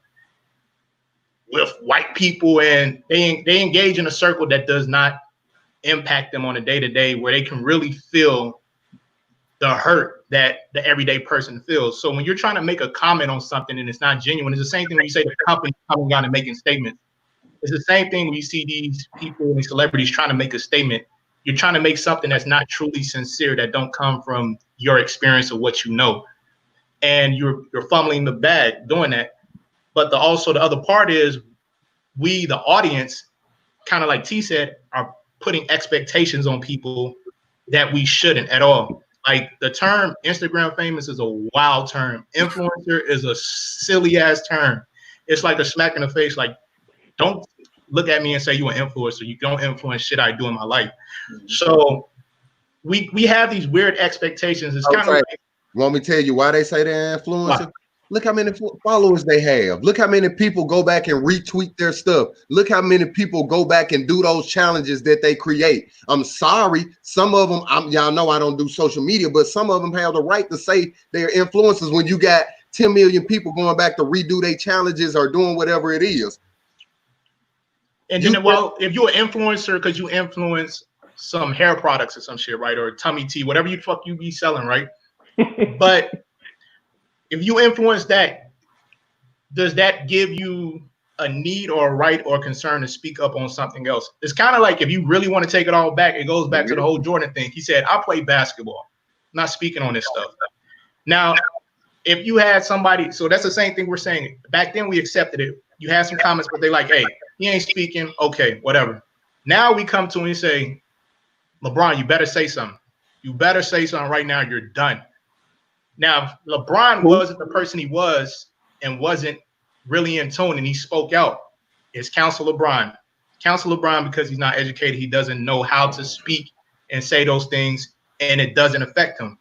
with white people, and they engage in a circle that does not impact them on a day-to-day where they can really feel the hurt that the everyday person feels. So when you're trying to make a comment on something and it's not genuine, it's the same thing when you say the company coming out and making statements. It's the same thing when you see these people and these celebrities trying to make a statement. You're trying to make something that's not truly sincere, that don't come from your experience or what you know. And you're fumbling the bag doing that. But also the other part is we, the audience, kind of like T said, are putting expectations on people that we shouldn't at all. Like the term Instagram famous is a wild term. Influencer is a silly ass term. It's like a smack in the face. Like, don't look at me and say you're an influencer. You don't influence shit I do in my life. So we have these weird expectations. It's kind of like, want me to tell you why they say they're influencer? Look how many followers they have. Look how many people go back and retweet their stuff. Look how many people go back and do those challenges that they create. I'm sorry, some of them, y'all know I don't do social media, but some of them have the right to say they're influencers when you got 10 million people going back to redo their challenges or doing whatever it is. And then, well, if you're an influencer because you influence some hair products or some shit, right? Or tummy tea, whatever you fuck you be selling, right? But if you influence that, does that give you a need or a right or concern to speak up on something else? It's kind of like if you really want to take it all back, it goes back to the whole Jordan thing. He said, I play basketball, I'm not speaking on this stuff. Now, if you had somebody, so that's the same thing we're saying. Back then we accepted it. You had some comments, but they like, hey, he ain't speaking. Okay, whatever. Now we come to him and say, LeBron, you better say something. You better say something right now. You're done. Now, LeBron wasn't the person he was and wasn't really in tune, and he spoke out. It's Counsel LeBron. Counsel LeBron, because he's not educated, he doesn't know how to speak and say those things, and it doesn't affect him.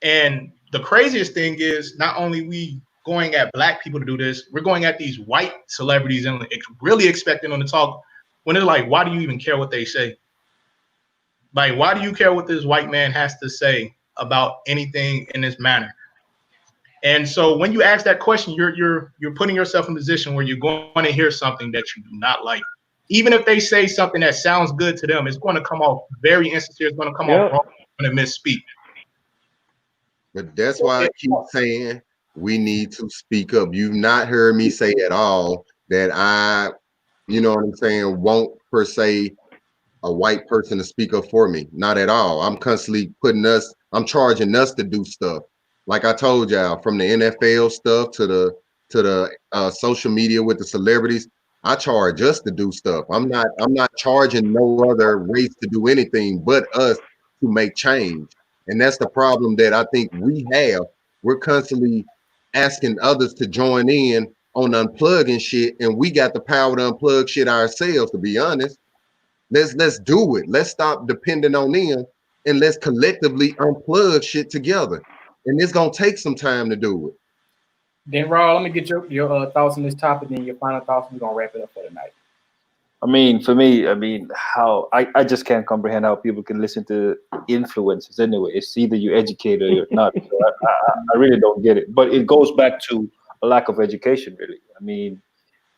And the craziest thing is not only we going at black people to do this, we're going at these white celebrities and really expecting them to talk when they're like, why do you even care what they say? Like, why do you care what this white man has to say about anything in this manner? And so when you ask that question, you're putting yourself in a position where you're going to hear something that you do not like. Even if they say something that sounds good to them, it's going to come off very insincere. It's going to come off wrong. Going to misspeak. But that's why I keep saying we need to speak up. You've not heard me say at all that I, you know what I'm saying, won't per se a white person to speak up for me. Not at all. I'm constantly I'm charging us to do stuff. Like I told y'all, from the NFL stuff to the social media with the celebrities, I charge us to do stuff. I'm not charging no other race to do anything but us to make change. And that's the problem that I think we have. We're constantly asking others to join in on unplugging shit, and we got the power to unplug shit ourselves, to be honest. Let's do it. Let's stop depending on them, and let's collectively unplug shit together. And it's gonna take some time to do it. Then, Raw, let me get your thoughts on this topic, and your final thoughts. We're gonna wrap it up for tonight. I mean, for me, how I just can't comprehend how people can listen to influencers anyway. It's either you're educated or you're not. So I really don't get it. But it goes back to a lack of education, really. I mean,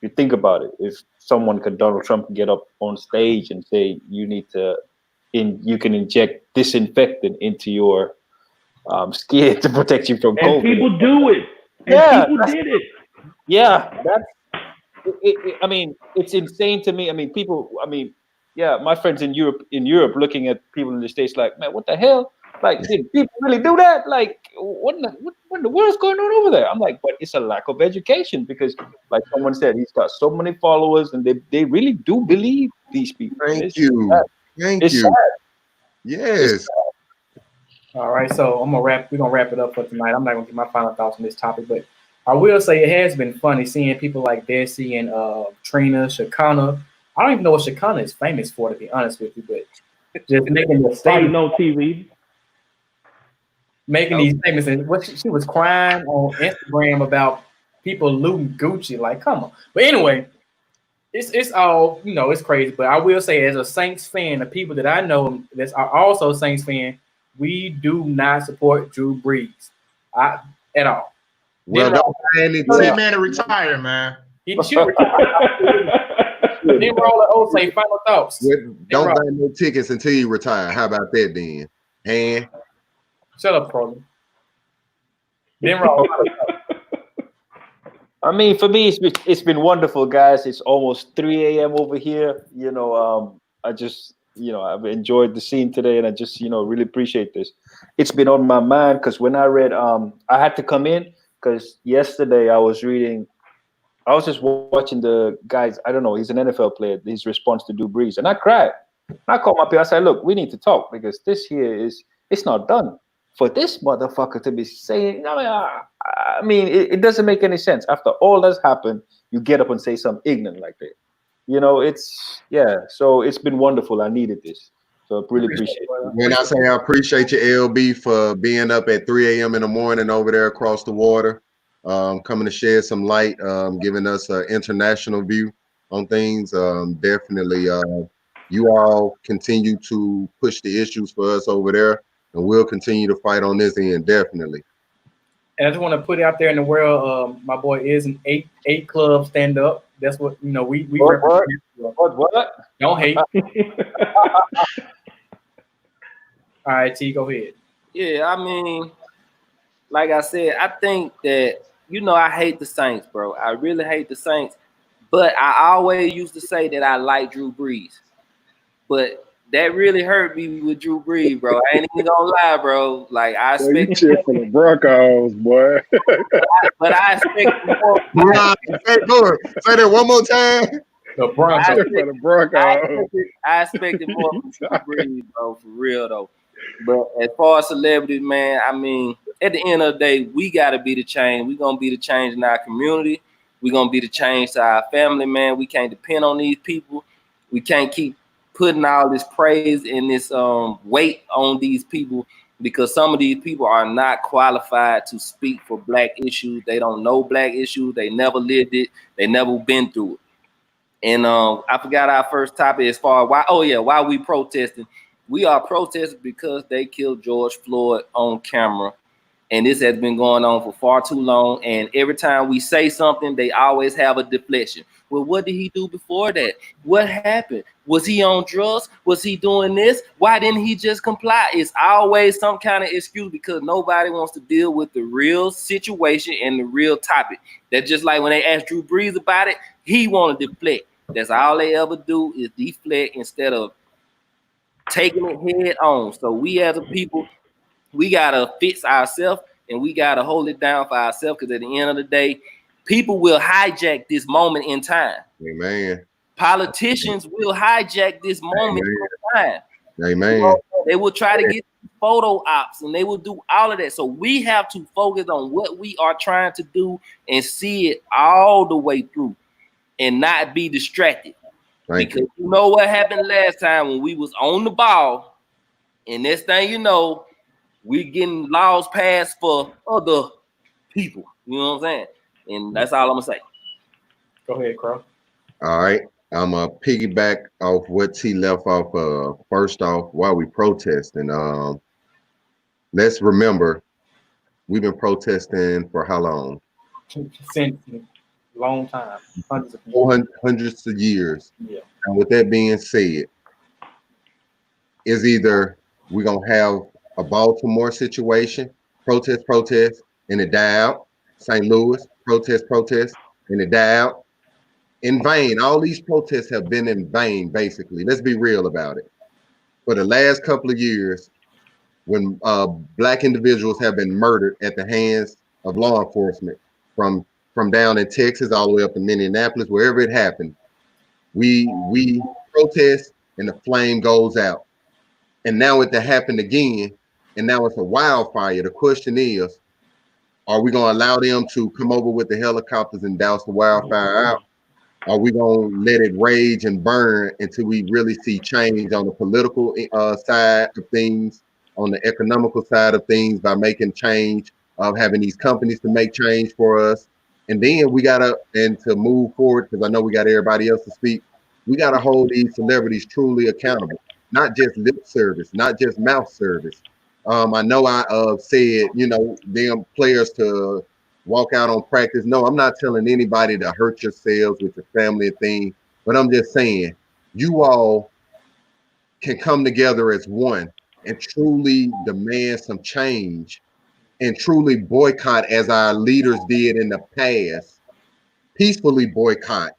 you think about it. If someone could, Donald Trump, get up on stage and say you can inject disinfectant into your skin to protect you from COVID. And people do it. And people did it. Yeah, that's. I mean, it's insane to me. I mean, my friends in Europe looking at people in the States like, man, what the hell? Like, did people really do that? Like, what in the world's going on over there? I'm like, but it's a lack of education because, like someone said, he's got so many followers and they really do believe these people. Thank you. Sad. Yes. All right, so we're gonna wrap it up for tonight. I'm not gonna give my final thoughts on this topic, but I will say it has been funny seeing people like Desi and Trina, Shekinah. I don't even know what Shekinah is famous for, to be honest with you, but just making the statement on TV. Making these statements, and what she was crying on Instagram about people looting Gucci. Like, come on. But anyway, it's all, it's crazy. But I will say, as a Saints fan, the people that I know that are also Saints fan, we do not support Drew Brees at all. Well, that man to retire, man. He should retire. Then roll say final thoughts. Don't buy no tickets until you retire. How about that then? And shut up, Crowley. Then roll. I mean, for me, it's been wonderful, guys. It's almost 3 a.m. over here. I just, I've enjoyed the scene today, and I just, really appreciate this. It's been on my mind because when I read, I had to come in because yesterday I was just watching the guys. I don't know. He's an NFL player. His response to Drew Brees, and I cried. I called my people. I said, "Look, we need to talk because this here it's not done for this motherfucker to be saying." I mean, it doesn't make any sense. After all that's happened, you get up and say something ignorant like that. So it's been wonderful. I needed this. So I really appreciate it. When I say I appreciate you, LB, for being up at 3 a.m. in the morning over there across the water, coming to shed some light, giving us an international view on things. Definitely, you all continue to push the issues for us over there, and we'll continue to fight on this end, definitely. And I just want to put it out there in the world, my boy is an 8 club stand up. That's what we represent. What? Don't hate. All right, T, go ahead. Yeah, I mean, like I said, I think that I hate the Saints, bro. I really hate the Saints. But I always used to say that I like Drew Brees. But that really hurt me with Drew Brees, bro. I ain't even gonna lie, bro. Like I expect you cheer for the Broncos, boy. but I expect more. Say that one more time. The Broncos. I expected more from Drew Brees, bro, for real though. But as far as celebrities, man, I mean, at the end of the day, we gotta be the change. We're gonna be the change in our community. We're gonna be the change to our family, man. We can't depend on these people. We can't keep putting all this praise and this weight on these people because some of these people are not qualified to speak for Black issues. They don't know Black issues. They never lived it. They never been through it. And I forgot our first topic as far as why we protesting. We are protesting because they killed George Floyd on camera. And this has been going on for far too long. And every time we say something, they always have a deflection. Well, what did he do before that? What happened? Was he on drugs? Was he doing this? Why didn't he just comply? It's always some kind of excuse because nobody wants to deal with the real situation and the real topic. That's just like when they asked Drew Brees about it, he wanted to deflect. That's all they ever do is deflect instead of taking it head on. So we as a people, we gotta fix ourselves and we gotta hold it down for ourselves because at the end of the day, people will hijack this moment in time. Amen. Politicians will hijack this moment in time. Amen. They will try to get photo ops and they will do all of that. So we have to focus on what we are trying to do and see it all the way through and not be distracted. Because you know what happened last time when we was on the ball, and next thing you know, we getting laws passed for other people. You know what I'm saying? And that's all I'm gonna say. Go ahead, Crow. All right. I'm gonna piggyback off what T left off of. First off, why we protesting? Let's remember, we've been protesting for how long? Since long time, hundreds of years. Yeah. And with that being said, is either we're gonna have a Baltimore situation, protest, and it die out. St. Louis, protest, and it die out. In vain. All these protests have been in vain, basically. Let's be real about it. For the last couple of years, when Black individuals have been murdered at the hands of law enforcement, from down in Texas all the way up to Minneapolis, wherever it happened, we protest and the flame goes out. And now it happened again, and now it's a wildfire. The question is, are we going to allow them to come over with the helicopters and douse the wildfire out? Are we going to let it rage and burn until we really see change on the political side of things, on the economical side of things by making change, of having these companies to make change for us? And then we got to move forward, because I know we got everybody else to speak, we got to hold these celebrities truly accountable, not just lip service, not just mouth service. I know I said, them players to walk out on practice. No, I'm not telling anybody to hurt yourselves with your family and things. But I'm just saying, you all can come together as one and truly demand some change and truly boycott as our leaders did in the past, peacefully boycott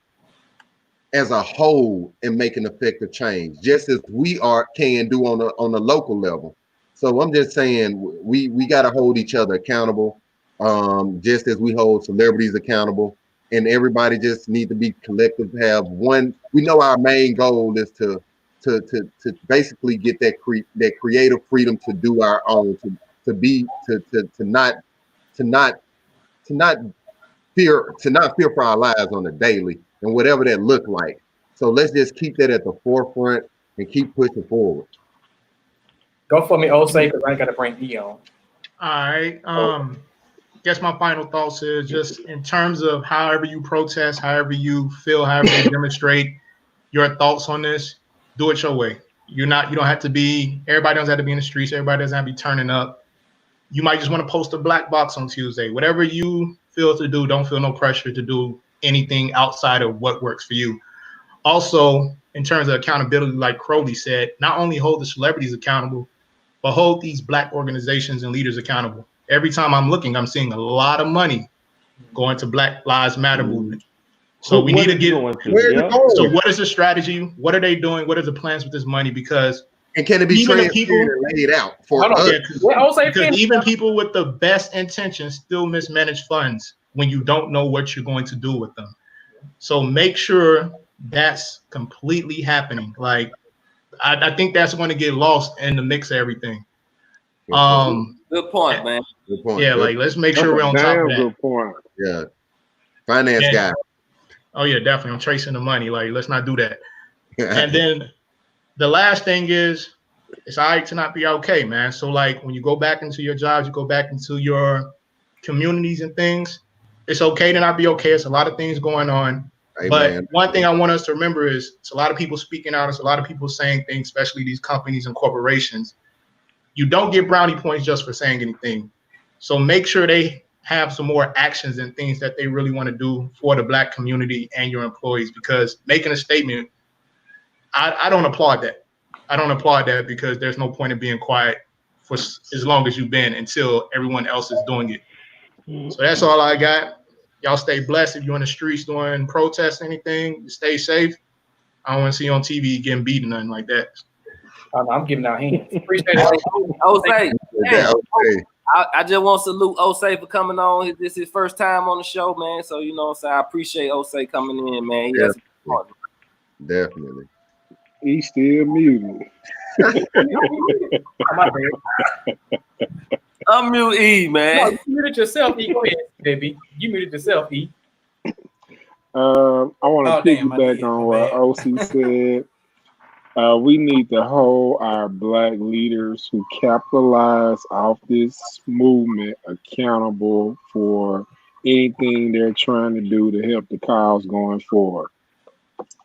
as a whole and make an effective change, just as we can do on a local level. So I'm just saying we got to hold each other accountable, just as we hold celebrities accountable, and everybody just need to be collective. Have one. We know our main goal is to basically get that creative freedom to do our own, to not fear for our lives on a daily and whatever that look like. So let's just keep that at the forefront and keep pushing forward. Go for me, Osei, because I got to bring E on. All right. Guess my final thoughts is just in terms of however you protest, however you feel, however you demonstrate your thoughts on this, do it your way. You don't have to be, everybody doesn't have to be in the streets, everybody doesn't have to be turning up. You might just want to post a black box on Tuesday. Whatever you feel to do, don't feel no pressure to do anything outside of what works for you. Also, in terms of accountability, like Crowley said, not only hold the celebrities accountable, but hold these black organizations and leaders accountable. Every time I'm looking, I'm seeing a lot of money going to Black Lives Matter movement. So we need to get, so what is the strategy? What are they doing? What are the plans with this money? Because and can it be laid out for us? Because even people with the best intentions still mismanage funds when you don't know what you're going to do with them. So make sure that's completely happening. Like, I think that's going to get lost in the mix of everything. Good point, man. Good point. Yeah, like let's make sure we're on top of that. Good point. Yeah, finance guy. Oh yeah, definitely. I'm tracing the money. Like, let's not do that. And then the last thing is, it's all right to not be okay, man. So like when you go back into your jobs, you go back into your communities and things, it's okay to not be okay. It's a lot of things going on. Amen. But one thing I want us to remember is it's a lot of people speaking out. It's a lot of people saying things, especially these companies and corporations. You don't get brownie points just for saying anything. So make sure they have some more actions and things that they really want to do for the Black community and your employees, because making a statement, I don't applaud that. I don't applaud that because there's no point in being quiet for as long as you've been until everyone else is doing it. So that's all I got. Y'all stay blessed. If you're in the streets doing protests, anything, stay safe. I don't want to see you on TV getting beaten, nothing like that. I'm giving out hands. Appreciate it. Osei, I just want to salute Osei for coming on. This is his first time on the show, man. So, you know what I'm saying? I appreciate Osei coming in, man. Definitely. He's still muted. Unmute E, man. No, you muted yourself, E. Go ahead, baby. You muted yourself, E. I want to piggyback on what OC said. We need to hold our Black leaders who capitalize off this movement accountable for anything they're trying to do to help the cause going forward.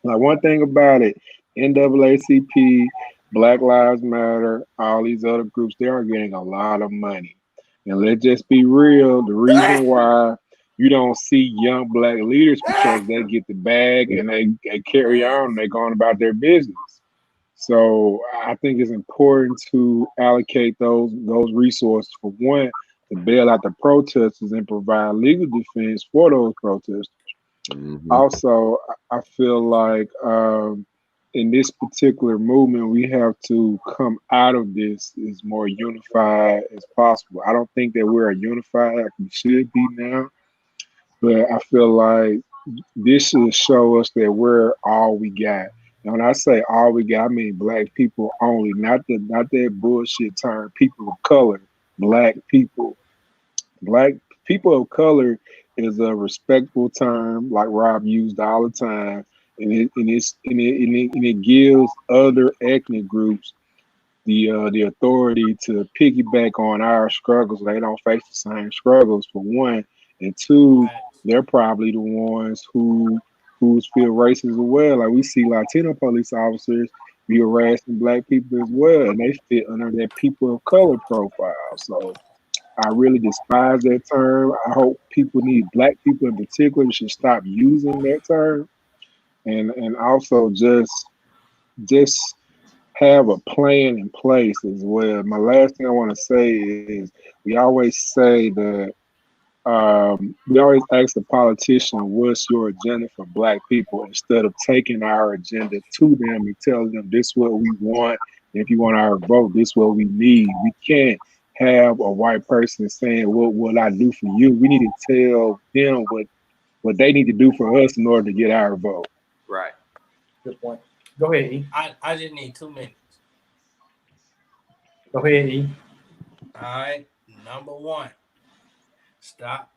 Like, one thing about it, NAACP, Black Lives Matter, all these other groups, they are getting a lot of money. And let's just be real, the reason why you don't see young Black leaders because they get the bag and they carry on, they're going about their business. So I think it's important to allocate those resources, for one, to bail out the protesters and provide legal defense for those protesters. Mm-hmm. Also, I feel like in this particular movement, we have to come out of this as more unified as possible. I don't think that we're unified like we should be now, but I feel like this should show us that we're all we got. And when I say all we got, I mean Black people only, not that bullshit term, people of color, Black people. Black people of color is a respectful term, like Rob used all the time, and it gives other ethnic groups the authority to piggyback on our struggles. They don't face the same struggles, for one, and two, they're probably the ones who feel racist as well. Like, we see Latino police officers be harassing Black people as well, and they fit under that people of color profile. So I really despise that term. I hope Black people in particular should stop using that term. and also just have a plan in place as well. My last thing I want to say is we always say that we always ask the politician, what's your agenda for Black people, instead of taking our agenda to them and telling them this is what we want. And if you want our vote, this is what we need. We can't have a white person saying, what will I do for you? We need to tell them what they need to do for us in order to get our vote. Right. Good point. Go ahead, E. I just need 2 minutes. Go ahead, E. All right. Number 1. Stop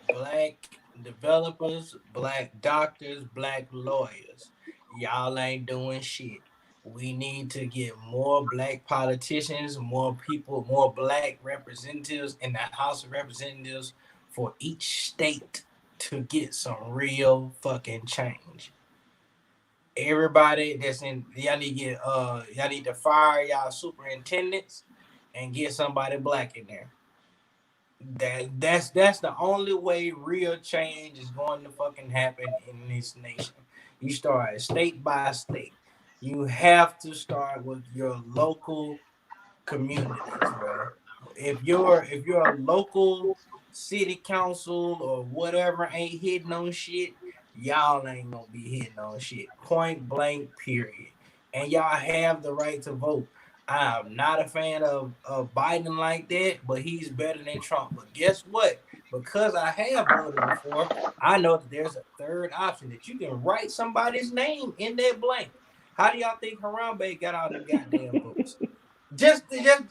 Black developers, Black doctors, Black lawyers. Y'all ain't doing shit. We need to get more Black politicians, more people, more Black representatives in the House of Representatives for each state to get some real fucking change. Everybody that's in, y'all need to fire y'all superintendents and get somebody Black in there. That's the only way real change is going to fucking happen in this nation. You start state by state. You have to start with your local communities, bro. If your local city council or whatever ain't hitting on shit, y'all ain't gonna be hitting on shit. Point blank, period. And y'all have the right to vote. I'm not a fan of Biden like that, but he's better than Trump. But guess what? Because I have voted before, I know that there's a third option that you can write somebody's name in that blank. How do y'all think Harambe got all the goddamn votes? Just dead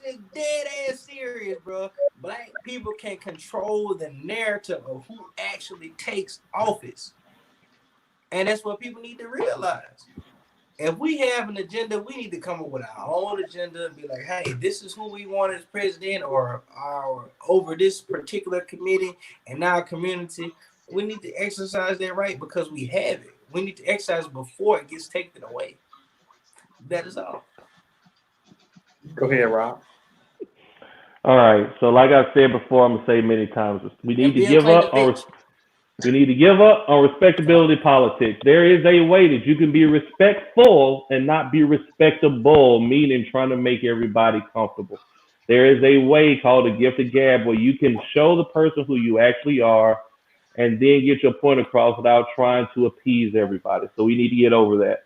ass serious, bro. Black people can control the narrative of who actually takes office. And that's what people need to realize. If we have an agenda, we need to come up with our own agenda and be like, hey, this is who we want as president or over this particular committee and our community. We need to exercise that right because we have it. We need to exercise before it gets taken away. That is all. Go ahead, Rob. All right. So, like I said before, I'm gonna say many times, we need to give up on. We need to give up on respectability politics. There is a way that you can be respectful and not be respectable, meaning trying to make everybody comfortable. There is a way called the gift of gab where you can show the person who you actually are and then get your point across without trying to appease everybody. So we need to get over that.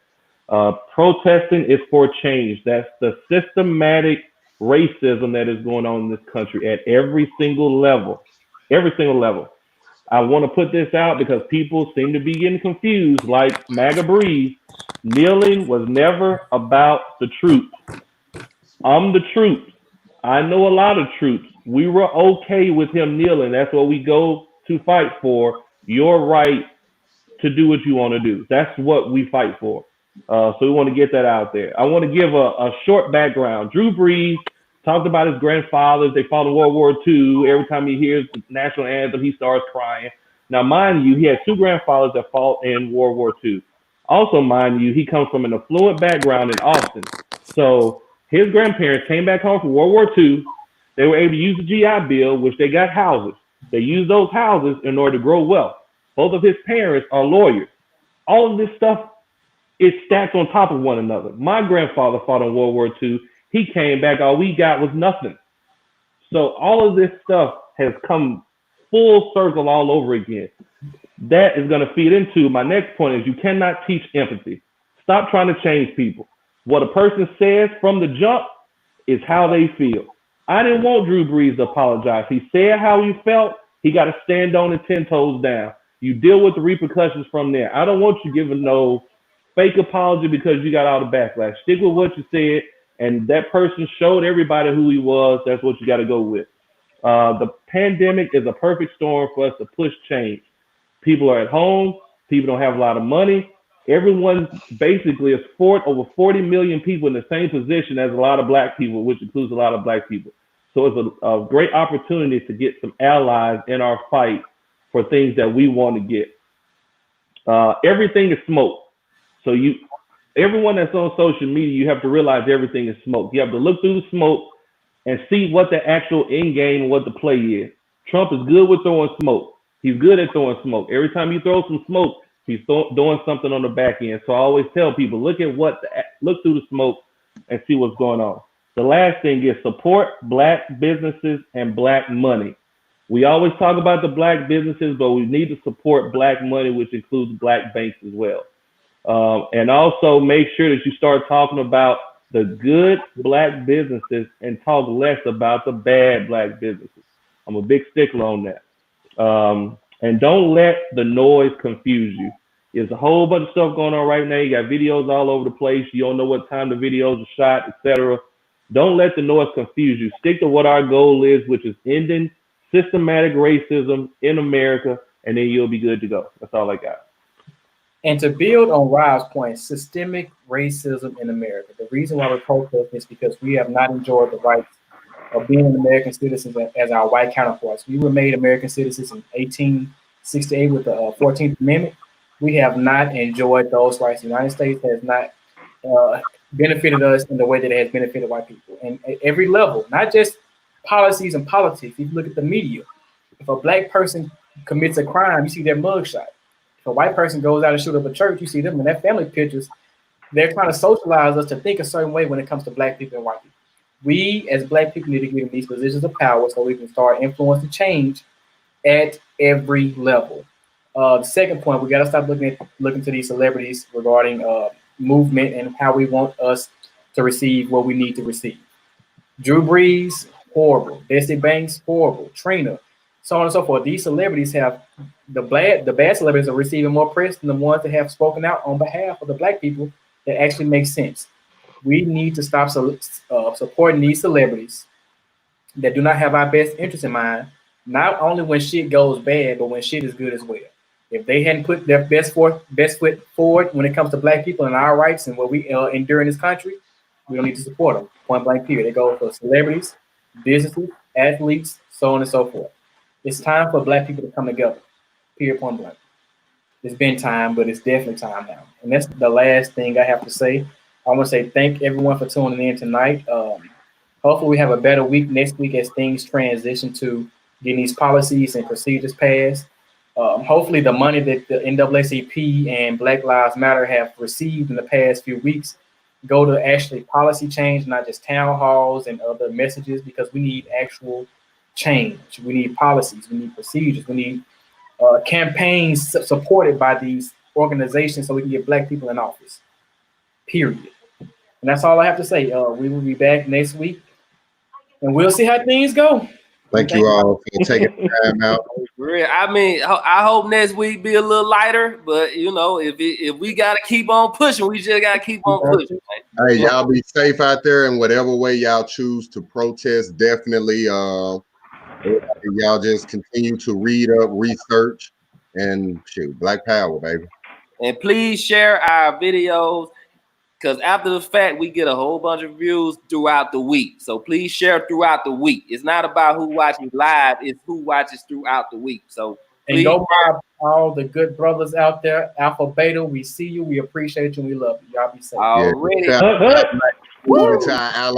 Protesting is for change. That's the systematic racism that is going on in this country at every single level. Every single level. I want to put this out because people seem to be getting confused. Like MAGA Breeze, kneeling was never about the troops. I'm the troops. I know a lot of troops. We were okay with him kneeling. That's what we go to fight for. Your right to do what you want to do. That's what we fight for. So we want to get that out there. I want to give a short background. Drew Brees talked about his grandfathers. They fought in World War II. Every time he hears the national anthem, he starts crying. Now, mind you, he had 2 grandfathers that fought in World War II. Also, mind you, he comes from an affluent background in Austin. So his grandparents came back home from World War II. They were able to use the GI Bill, which they got houses. They used those houses in order to grow wealth. Both of his parents are lawyers. All of this stuff is stacked on top of one another. My grandfather fought in World War II. He came back, all we got was nothing. So all of this stuff has come full circle all over again. That is going to feed into my next point is you cannot teach empathy. Stop trying to change people. What a person says from the jump is how they feel. I didn't want Drew Brees to apologize. He said how he felt. He got to stand on it 10 toes down. You deal with the repercussions from there. I don't want you giving no fake apology because you got all the backlash. Stick with what you said. And that person showed everybody who he was. That's what you got to go with. The pandemic is a perfect storm for us to push change. People are at home. People don't have a lot of money. Everyone basically is over 40 million people in the same position as a lot of Black people, which includes a lot of Black people. So it's a great opportunity to get some allies in our fight for things that we want to get. Everything is smoke. So everyone that's on social media, you have to realize everything is smoke. You have to look through the smoke and see what the actual end game and what the play is. Trump is good with throwing smoke. He's good at throwing smoke. Every time you throw some smoke, He's doing something on the back end. So I always tell people, look through the smoke and see what's going on. The last thing is support Black businesses and Black money. We always talk about the Black businesses, but we need to support Black money, which includes Black banks as well. And also make sure that you start talking about the good Black businesses and talk less about the bad Black businesses. I'm a big stickler on that. And don't let the noise confuse you. There's a whole bunch of stuff going on right now. You got videos all over the place. You don't know what time the videos are shot, etc. Don't let the noise confuse you. Stick to what our goal is, which is ending systematic racism in America, and then you'll be good to go. That's all I got. And to build on Rob's point, systemic racism in America. The reason why we're protesting is because we have not enjoyed the rights of being American citizens as our white counterparts. We were made American citizens in 1868 with the 14th Amendment. We have not enjoyed those rights. The United States has not benefited us in the way that it has benefited white people. And at every level, not just policies and politics. If you look at the media, if a Black person commits a crime, you see their mugshot. If a white person goes out and shoot up a church, you see them in their family pictures. They're trying to socialize us to think a certain way when it comes to Black people and white people. We as Black people need to get in these positions of power so we can start influencing change at every level. The second point, we got to stop looking to these celebrities regarding movement and how we want us to receive what we need to receive. Drew Brees, horrible. Bessie Banks, horrible. Trina, so on and so forth. These celebrities have the bad celebrities are receiving more press than the ones that have spoken out on behalf of the Black people that actually makes sense. We need to stop supporting these celebrities that do not have our best interest in mind, not only when shit goes bad, but when shit is good as well. If they hadn't put their best foot forward when it comes to Black people and our rights and what we endure in this country, we don't need to support them. Point blank period. They go for celebrities, businesses, athletes, so on and so forth. It's time for Black people to come together. Period. Point blank. It's been time, but it's definitely time now. And that's the last thing I have to say. I want to say thank everyone for tuning in tonight. Hopefully we have a better week next week as things transition to getting these policies and procedures passed. Hopefully the money that the NAACP and Black Lives Matter have received in the past few weeks go to actually policy change, not just town halls and other messages, because we need actual change. We need policies, we need procedures, we need campaigns supported by these organizations so we can get Black people in office, period. And that's all I have to say. We will be back next week and we'll see how things go. Thank you all for taking the time out. I mean, I hope next week be a little lighter, but you know, if we gotta keep on pushing, we just gotta keep on pushing. Hey, y'all be safe out there in whatever way y'all choose to protest. Definitely, y'all just continue to read up, research, and shoot, Black Power, baby. And please share our videos, because after the fact, we get a whole bunch of views throughout the week. So please share throughout the week. It's not about who watches live, it's who watches throughout the week. So please. And go by all the good brothers out there. Alpha Beta, we see you, we appreciate you, and we love you. Y'all be safe. Already. To our allies